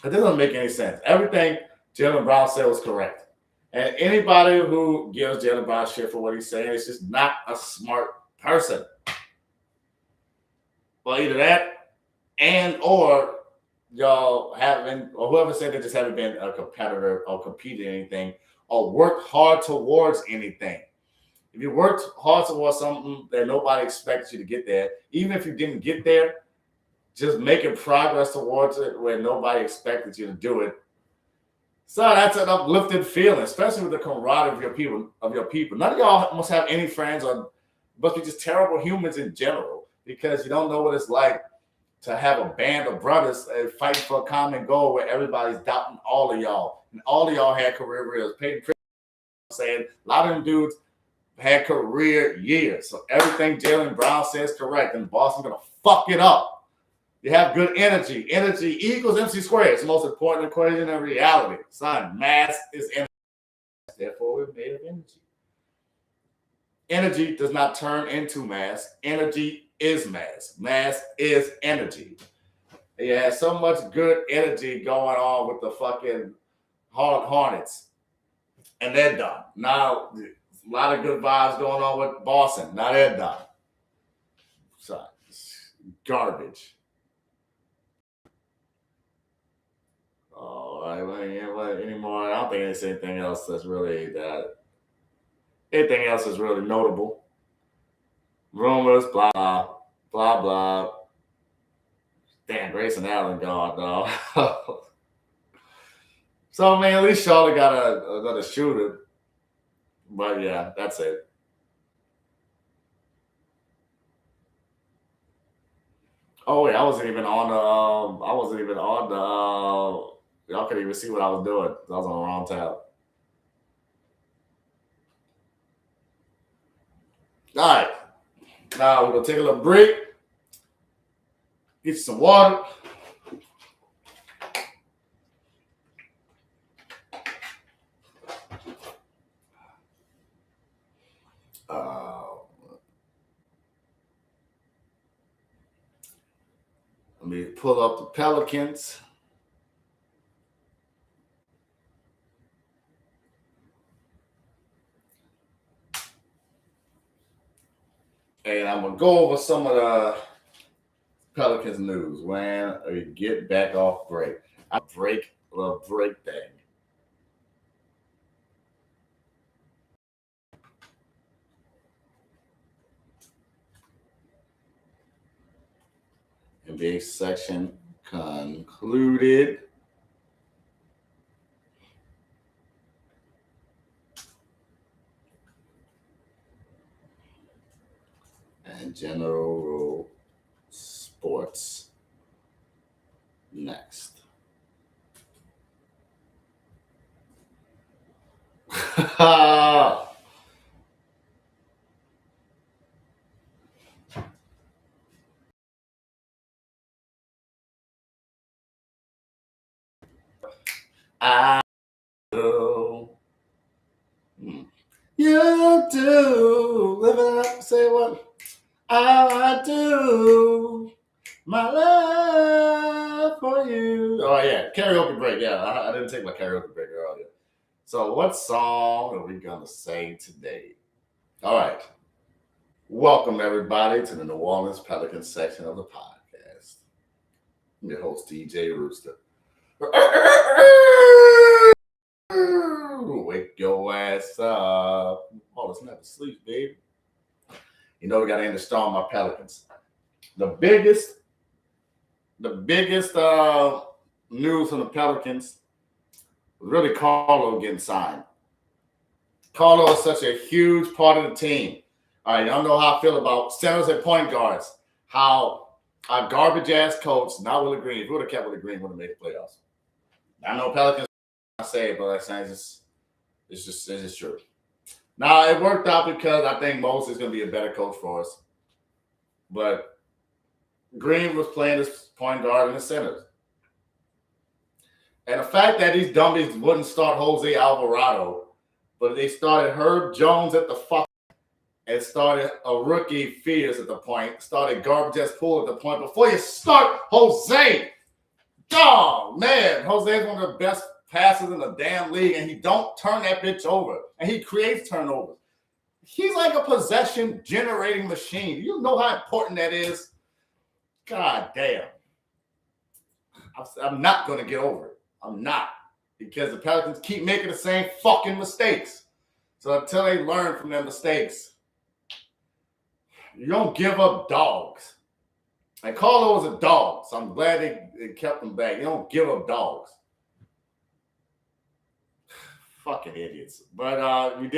It doesn't make any sense. Everything Jaylen Brown said was correct. And anybody who gives Jaylen Brown shit for what he's saying is just not a smart person. Well, either that or y'all haven't, or whoever said they just haven't been a competitor or competed in anything or worked hard towards anything. If you worked hard towards something that nobody expects you to get there, even if you didn't get there, just making progress towards it where nobody expected you to do it. So that's an uplifting feeling, especially with the camaraderie of your people. None of y'all must have any friends or must be just terrible humans in general because you don't know what it's like to have a band of brothers fighting for a common goal where everybody's doubting all of y'all. And all of y'all had career reels. Peyton Pritchard saying a lot of them dudes had career years. So everything Jaylen Brown says correct, and Boston's going to fuck it up. You have good energy. Energy equals MC squared. It's the most important equation in reality. Son, mass is energy. Therefore, we're made of energy. Energy does not turn into mass. Energy is mass. Mass is energy. He has so much good energy going on with the fucking Hornets. And they're done. Now, a lot of good vibes going on with Boston. Now they're done. So, garbage. Oh, what anymore? I don't think there's anything else that's really that. Anything else is really notable. Rumors, blah, blah, blah, blah. Damn, Grayson Allen gone, though. So, man, at least Charlotte got another shooter. But, yeah, that's it. Oh, wait, I wasn't even on the, y'all couldn't even see what I was doing. I was on the wrong tab. All right. Now, we're going to take a little break. Get you some water. Let me pull up the Pelicans. And I'm going to go over some of the Pelicans news when we get back off break. I break the break thing. NBA section concluded. And general sports next. I do. You do. Live it up. Say what? I do. My love for you. Oh, yeah. Karaoke break. Yeah, I didn't take my karaoke break earlier. So, what song are we going to sing today? All right. Welcome, everybody, to the New Orleans Pelicans section of the podcast. I'm your host, DJ Rooster. Wake your ass up. Oh, it's never sleep, baby. You know we got to end the storm our Pelicans. The biggest news from the Pelicans was really Carlo getting signed. Carlo is such a huge part of the team. All right, y'all know how I feel about centers and point guards. How a garbage ass coach, not Willie Green. If we would have kept Willie Green, would have made the playoffs. I know Pelicans I say it, but it's just true. Now it worked out because I think Moses is going to be a better coach for us. But Green was playing as point guard in the centers. And the fact that these dummies wouldn't start Jose Alvarado, but they started Herb Jones at the fuck and started a rookie Fierce at the point, started garbage ass Poole at the point before you start Jose. Oh, man, Jose is one of the best passers in the damn league, and he don't turn that bitch over, and he creates turnovers. He's like a possession-generating machine. Do you know how important that is? God damn. I'm not going to get over it. I'm not. Because the Pelicans keep making the same fucking mistakes. So until they learn from their mistakes, you don't give up dogs. And Carlo was a dog, so I'm glad they kept him back. You don't give up dogs. Fucking idiots. But we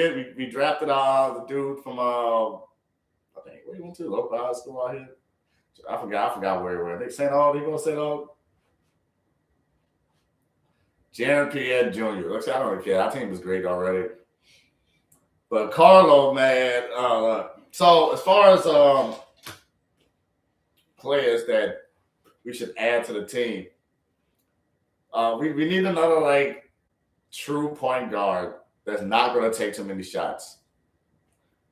drafted the dude from I think where he went to local high school out here. I forgot where he went. They St. Aug, they go to St. Aug. Jaron Pierre Jr. Looks, I don't really care. Our team was great already. But Carlo, man, so as far as players that we should add to the team, we need another like true point guard that's not going to take too many shots.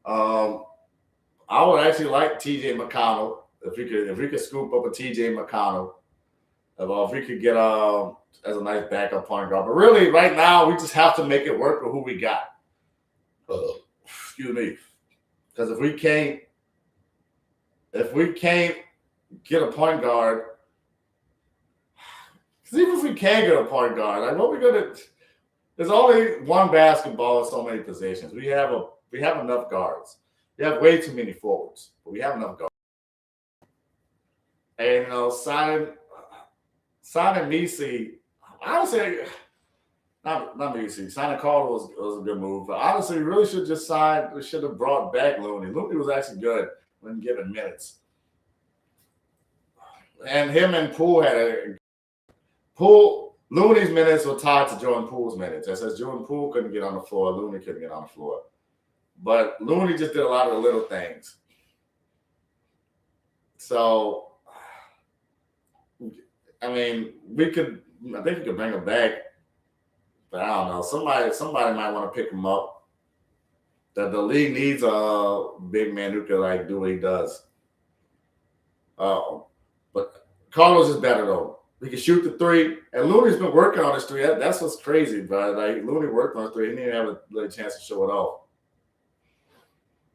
I would actually like TJ McConnell. if we could scoop up a TJ McConnell, if we could get as a nice backup point guard. But really, right now, we just have to make it work with who we got. Excuse me, because if we can't get a point guard, because even if we can get a point guard, like what we gonna? There's only one basketball in so many positions. We have enough guards. We have way too many forwards, but we have enough guards. And signing Reese, honestly, not Reese. Signing Carter was a good move. But honestly, we really should just sign. We should have brought back Looney. Looney was actually good when given minutes. And him and Poole Looney's minutes were tied to Jordan Poole's minutes. That says Jordan Poole couldn't get on the floor, Looney couldn't get on the floor. But Looney just did a lot of the little things. So, I mean, I think we could bring him back. But I don't know. Somebody might want to pick him up. The league needs a big man who can do what he does. But Carlos is better though. He can shoot the three, and Looney's been working on his three. That's what's crazy, bro. Looney worked on his three. He didn't even have a really chance to show it off.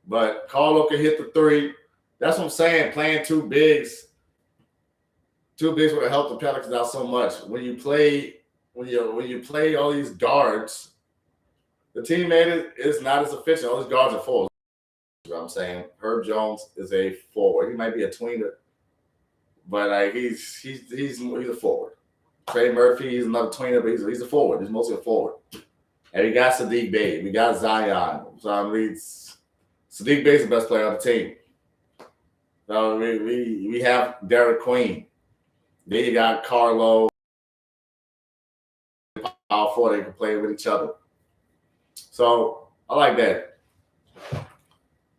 But Carlo can hit the three. That's what I'm saying. Playing two bigs would have helped the Pelicans out so much. When you play all these guards, the teammate is not as efficient. All these guards are forwards. You know what I'm saying? Herb Jones is a forward. He might be a tweener, but he's a forward. Trey Murphy, he's another tweener, but he's a forward. He's mostly a forward. And we got Sadiq Bey. We got Zion. So Sadiq Bey's the best player on the team. So we have Derek Queen. Then you got Carlo. All four, they can play with each other. So I like that.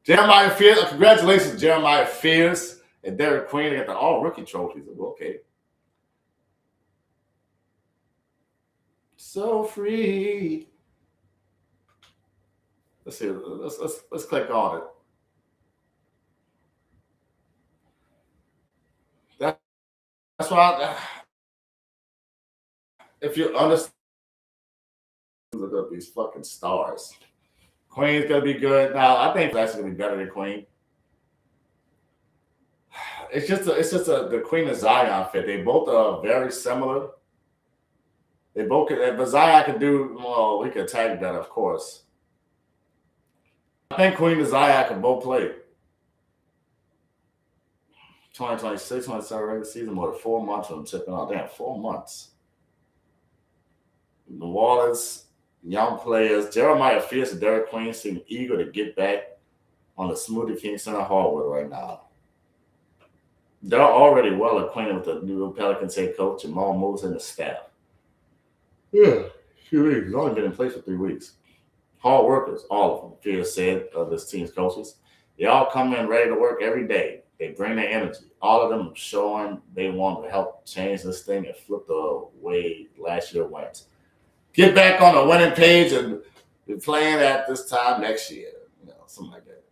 Jeremiah Fears, congratulations, Jeremiah Fears and Derek Queen. They got the all-rookie trophies. Okay. So free. Let's see. Let's click on it. That's why if you understand, look up these fucking stars. Queen's gonna be good. Now I think that's gonna be better than Queen. It's just the Queen and Zion fit. They both are very similar. They both can, but Zion can do well. We can attack better, of course. I think Queen and Zion can both play. 2026, 27 regular season, more than 4 months from tipping out. Damn, 4 months. New Orleans, young players. Jeremiah Fierce and Derek Queen seem eager to get back on the Smoothie King Center hardwood right now. They're already well acquainted with the new Pelicans head coach, Jamal Moose, and the staff. Yeah, he's only been in place for 3 weeks. Hard workers, all of them, Fierce said of this team's coaches. They all come in ready to work every day. They bring their energy. All of them showing they want to help change this thing and flip the way last year went. Get back on the winning page and be playing at this time next year. Something like that.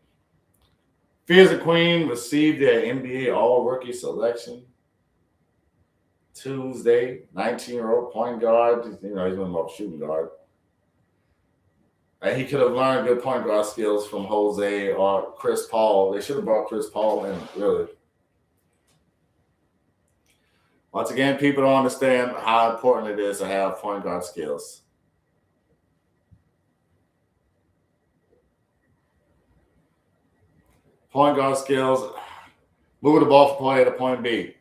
Fears and Queen received their NBA All-Rookie selection Tuesday. 19-year-old point guard. He's been more shooting guard. And he could have learned good point guard skills from Jose or Chris Paul. They should have brought Chris Paul in, really. Once again, people don't understand how important it is to have point guard skills. Point guard skills, moving the ball from point A to point B.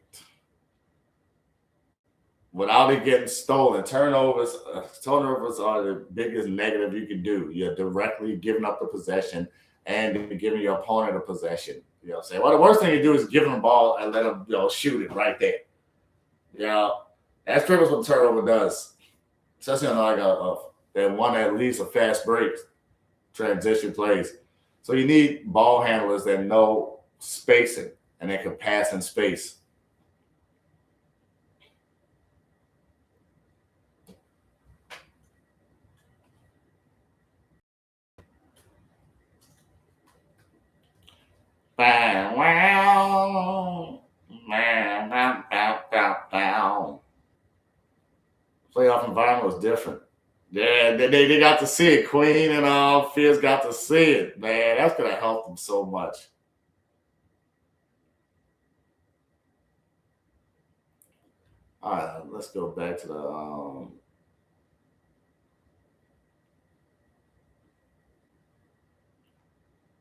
Without it getting stolen. Turnovers are the biggest negative you can do. You're directly giving up the possession and giving your opponent a possession. You know what I'm saying? Well, the worst thing you do is give them the ball and let them shoot it right there. That's pretty much what the turnover does. Especially on they want at least a fast break, transition plays. So you need ball handlers that know spacing and they can pass in space. Wow. different. Yeah, they got to see it. Queen and Fierce got to see it, man. That's gonna help them so much. All right, let's go back to the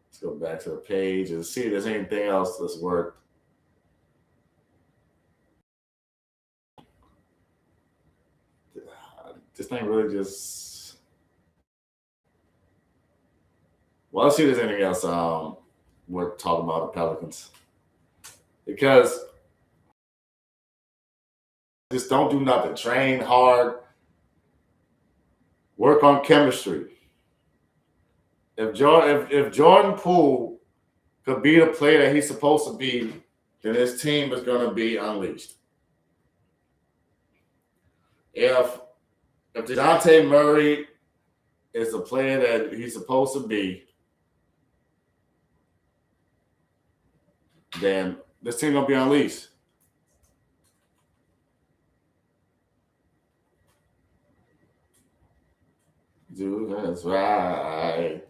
let's go back to the page and see if there's anything else that's worked. This thing really just. Well, let's see if there's anything else worth talking about the Pelicans. Because just don't do nothing. Train hard. Work on chemistry. If Jordan Poole could be the player that he's supposed to be, then his team is going to be unleashed. If DeJounte Murray is the player that he's supposed to be, then this team going to be unleashed. Do that's right.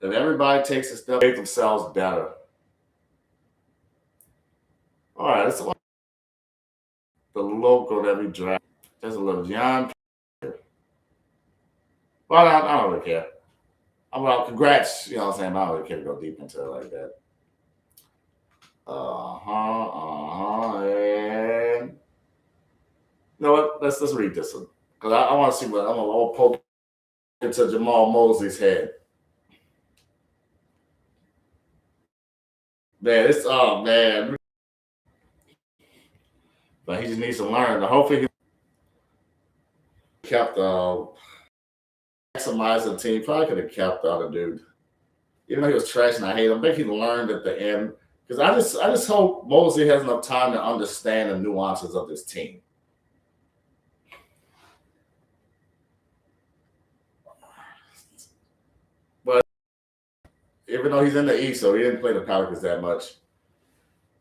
If everybody takes a step, make themselves better. All right, let's watch the logo that we draft. There's a little John. Well, I don't really care. Well, congrats. You know what I'm saying? I don't really care to go deep into it like that. And you know what? Let's read this one because I want to see what I'm gonna poke into Jamal Mosley's head. Man, man. But he just needs to learn. Hopefully, he kept maximize the team. Probably could have kept the other dude. Even though he was trash and I hate him, I think he learned at the end. Because I just hope Mosley has enough time to understand the nuances of this team. But even though he's in the East, so he didn't play the Pelicans that much.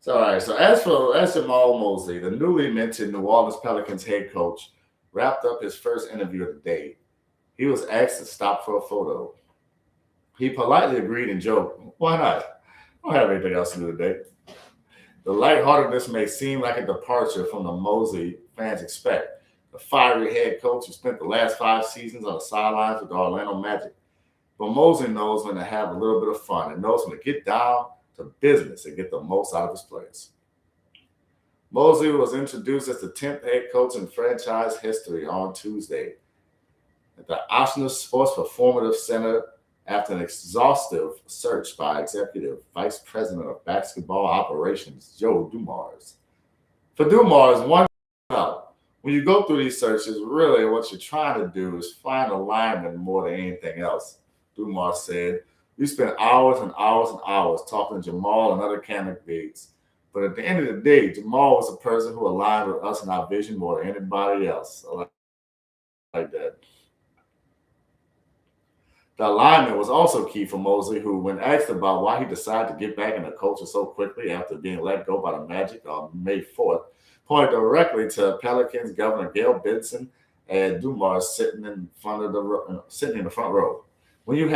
So all right. So as for Jamal Mosley, the newly minted New Orleans Pelicans head coach, wrapped up his first interview of the day. He was asked to stop for a photo. He politely agreed and joked, "Why not? I don't have anything else to do today." The lightheartedness may seem like a departure from the Mosley fans expect. The fiery head coach who spent the last 5 seasons on the sidelines with the Orlando Magic. But Mosley knows when to have a little bit of fun and knows when to get down to business and get the most out of his players. Mosley was introduced as the 10th head coach in franchise history on Tuesday at the Optional Sports Performative Center after an exhaustive search by Executive Vice President of Basketball Operations, Joe Dumars. For Dumars, when you go through these searches, really what you're trying to do is find alignment more than anything else. Dumars said, "We spent hours and hours and hours talking to Jamal and other candidates. But at the end of the day, Jamal was a person who aligned with us and our vision more than anybody else." I like that. The alignment was also key for Mosley, who, when asked about why he decided to get back into coaching so quickly after being let go by the Magic on May 4th, pointed directly to Pelicans Governor Gail Benson and Dumars sitting in the front row. When you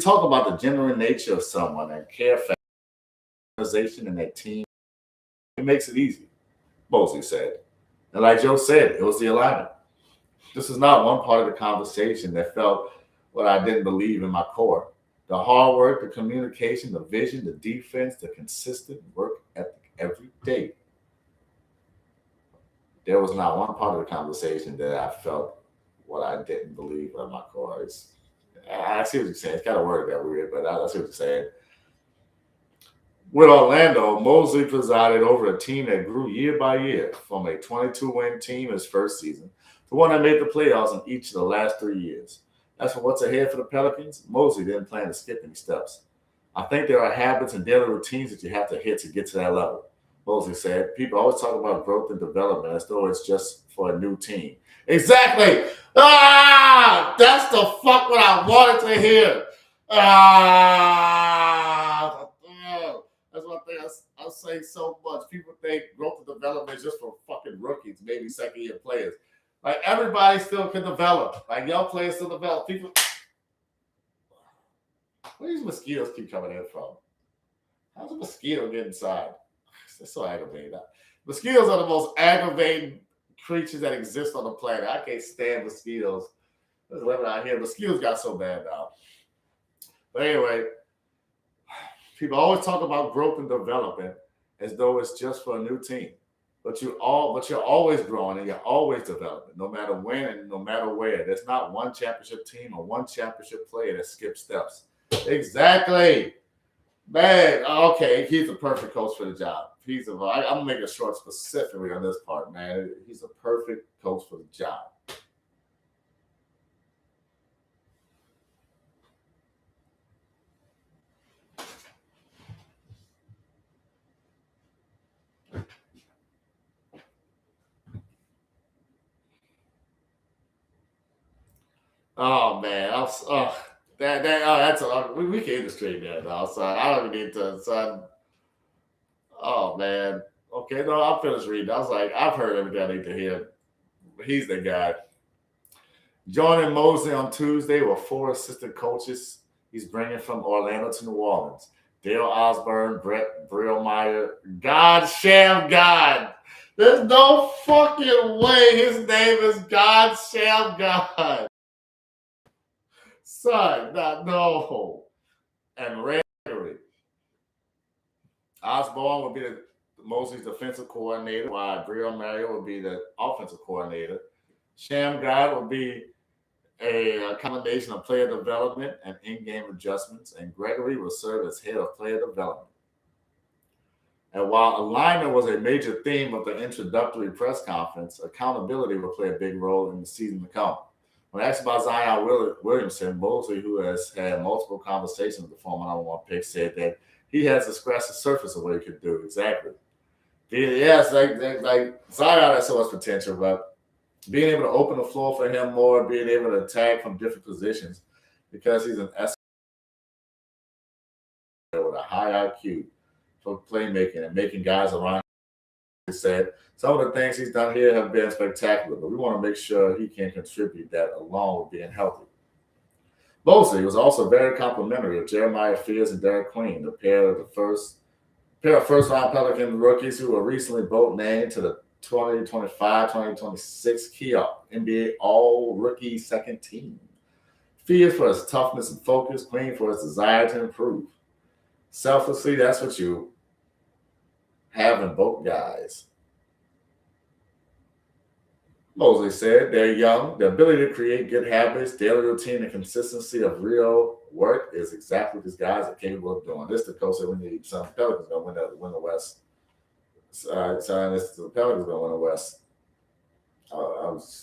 talk about the genuine nature of someone and care for the organization and their team, it makes it easy, Mosley said. And like Joe said, it was the alignment. This is not one part of the conversation that felt what I didn't believe in my core. The hard work, the communication, the vision, the defense, the consistent work ethic every day. There was not one part of the conversation that I felt what I didn't believe in my core. I see what you're saying. It's kind of worded that weird, but I see what you're saying. With Orlando, Mosley presided over a team that grew year by year from a 22-win team his first season to one that made the playoffs in each of the last 3 years. As for what's ahead for the Pelicans, Mosley didn't plan to skip any steps. "I think there are habits and daily routines that you have to hit to get to that level," Mosley said. "People always talk about growth and development as though it's just for a new team." Exactly. That's the fuck what I wanted to hear. That's one thing I I'm saying so much. People think growth and development is just for fucking rookies, maybe second year players. Like everybody still can develop. Like young players still develop. People, where these mosquitoes keep coming in from? How's a mosquito get inside? It's so aggravating. Mosquitoes are the most aggravating creatures that exist on the planet. I can't stand mosquitoes. There's living out here. Mosquitoes got so bad now. But anyway, people always talk about growth and development as though it's just for a new team. But you're always growing and you're always developing, no matter when and no matter where. There's not one championship team or one championship player that skips steps. Exactly. Man, okay, he's a perfect coach for the job. I'm gonna make it short specifically on this part, man. He's a perfect coach for the job. Oh man, we can illustrate that now, son. I don't even need to, son. Oh man. Okay, no, I'm finished reading. I was like, I've heard everything I need to hear. He's the guy. Joining Mosley on Tuesday were 4 assistant coaches he's bringing from Orlando to New Orleans. Dale Osborne, Brett Brillmeyer, God Sham God. There's no fucking way his name is God Sham God. Son, no. And Gregory. Osborne will be the Mosley's defensive coordinator, while Brillmeyer will be the offensive coordinator. Sham God will be a combination of player development and in-game adjustments, and Gregory will serve as head of player development. And while alignment was a major theme of the introductory press conference, accountability will play a big role in the season to come. When asked about Zion Williamson, Mosley, who has had multiple conversations with the former number 1 pick, said that he has to scratch the surface of what he could do. Exactly. Yes, like Zion has so much potential, but being able to open the floor for him more, being able to attack from different positions, because he's an S with a high IQ for playmaking and making guys around. He said some of the things he's done here have been spectacular, but we want to make sure he can contribute that along with being healthy. Mosley was also very complimentary of Jeremiah Fears and Derek Queen, the pair of first-round Pelican rookies who were recently both named to the 2025-2026 Wnba All-Rookie Second Team. Fears for his toughness and focus, Queen for his desire to improve. Selflessly, that's what you have in both guys. Mosley said they're young. The ability to create good habits, daily routine, and consistency of real work is exactly what these guys are capable of doing. This is the coach that we need. Some Pelicans going to win the West. This is the Pelicans going to win the West.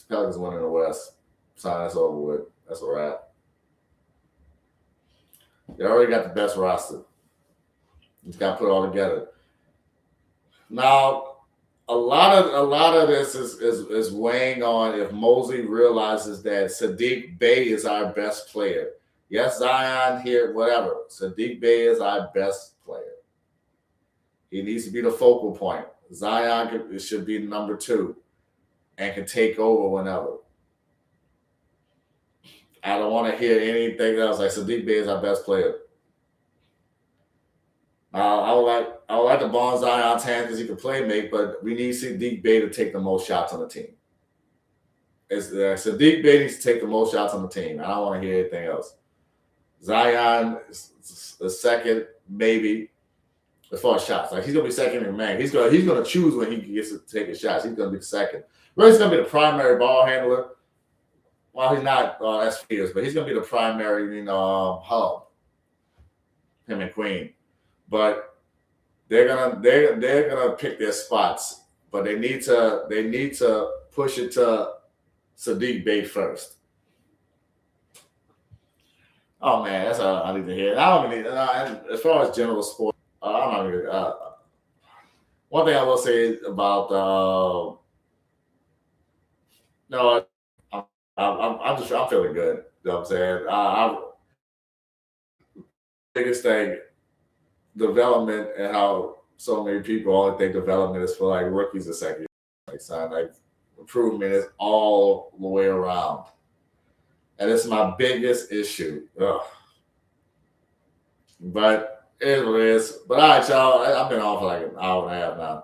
Pelicans winning the West. Sign that's over with. That's a wrap. They already got the best roster. You just got to put it all together. Now, a lot of this is weighing on if Mosley realizes that Saddiq Bey is our best player. Yes, Zion here, whatever. Saddiq Bey is our best player. He needs to be the focal point. Zion should be number 2 and can take over whenever. I don't want to hear anything else like Saddiq Bey is our best player. I would like the ball in Zion's hands because he can play make, but we need Saddiq Bey to take the most shots on the team. Saddiq Bey needs to take the most shots on the team. I don't want to hear anything else. Zion is the second, maybe, as far as shots. Like he's gonna be second in man. He's gonna choose when he gets to take his shots. He's gonna be the second. Ray's gonna be the primary ball handler. Well, he's not. That's Fears, but he's gonna be the primary, hub. Him and Queen. But they're gonna pick their spots, but they need to push it to Saddiq Bey first. Oh man, that's all I need to hear. I don't need as far as general sports. I'm not even. One thing I will say about no, I'm feeling good. You know what I'm saying? Biggest thing. Development and how so many people only think development is for like rookies and second year. Like, son, like improvement is all the way around. And it's my biggest issue. Ugh. But it is what it is. But all right, y'all. I've been on for like an hour and a half now.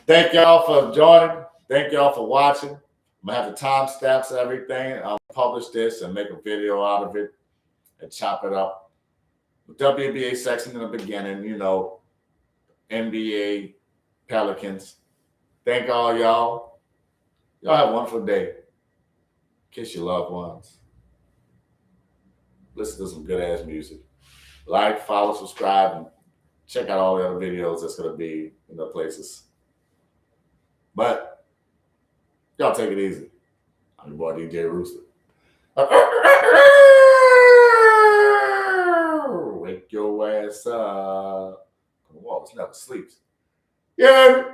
Thank y'all for joining. Thank y'all for watching. I'm going to have the timestamps and everything. I'll publish this and make a video out of it and chop it up. The WNBA section in the beginning, you know, NBA, Pelicans. Thank all y'all. Y'all have a wonderful day. Kiss your loved ones. Listen to some good-ass music. Like, follow, subscribe, and check out all the other videos that's going to be in the places. But y'all take it easy. I'm your boy, DJ Rooster. Wake your ass up. Come on, it's never sleeps. Yeah.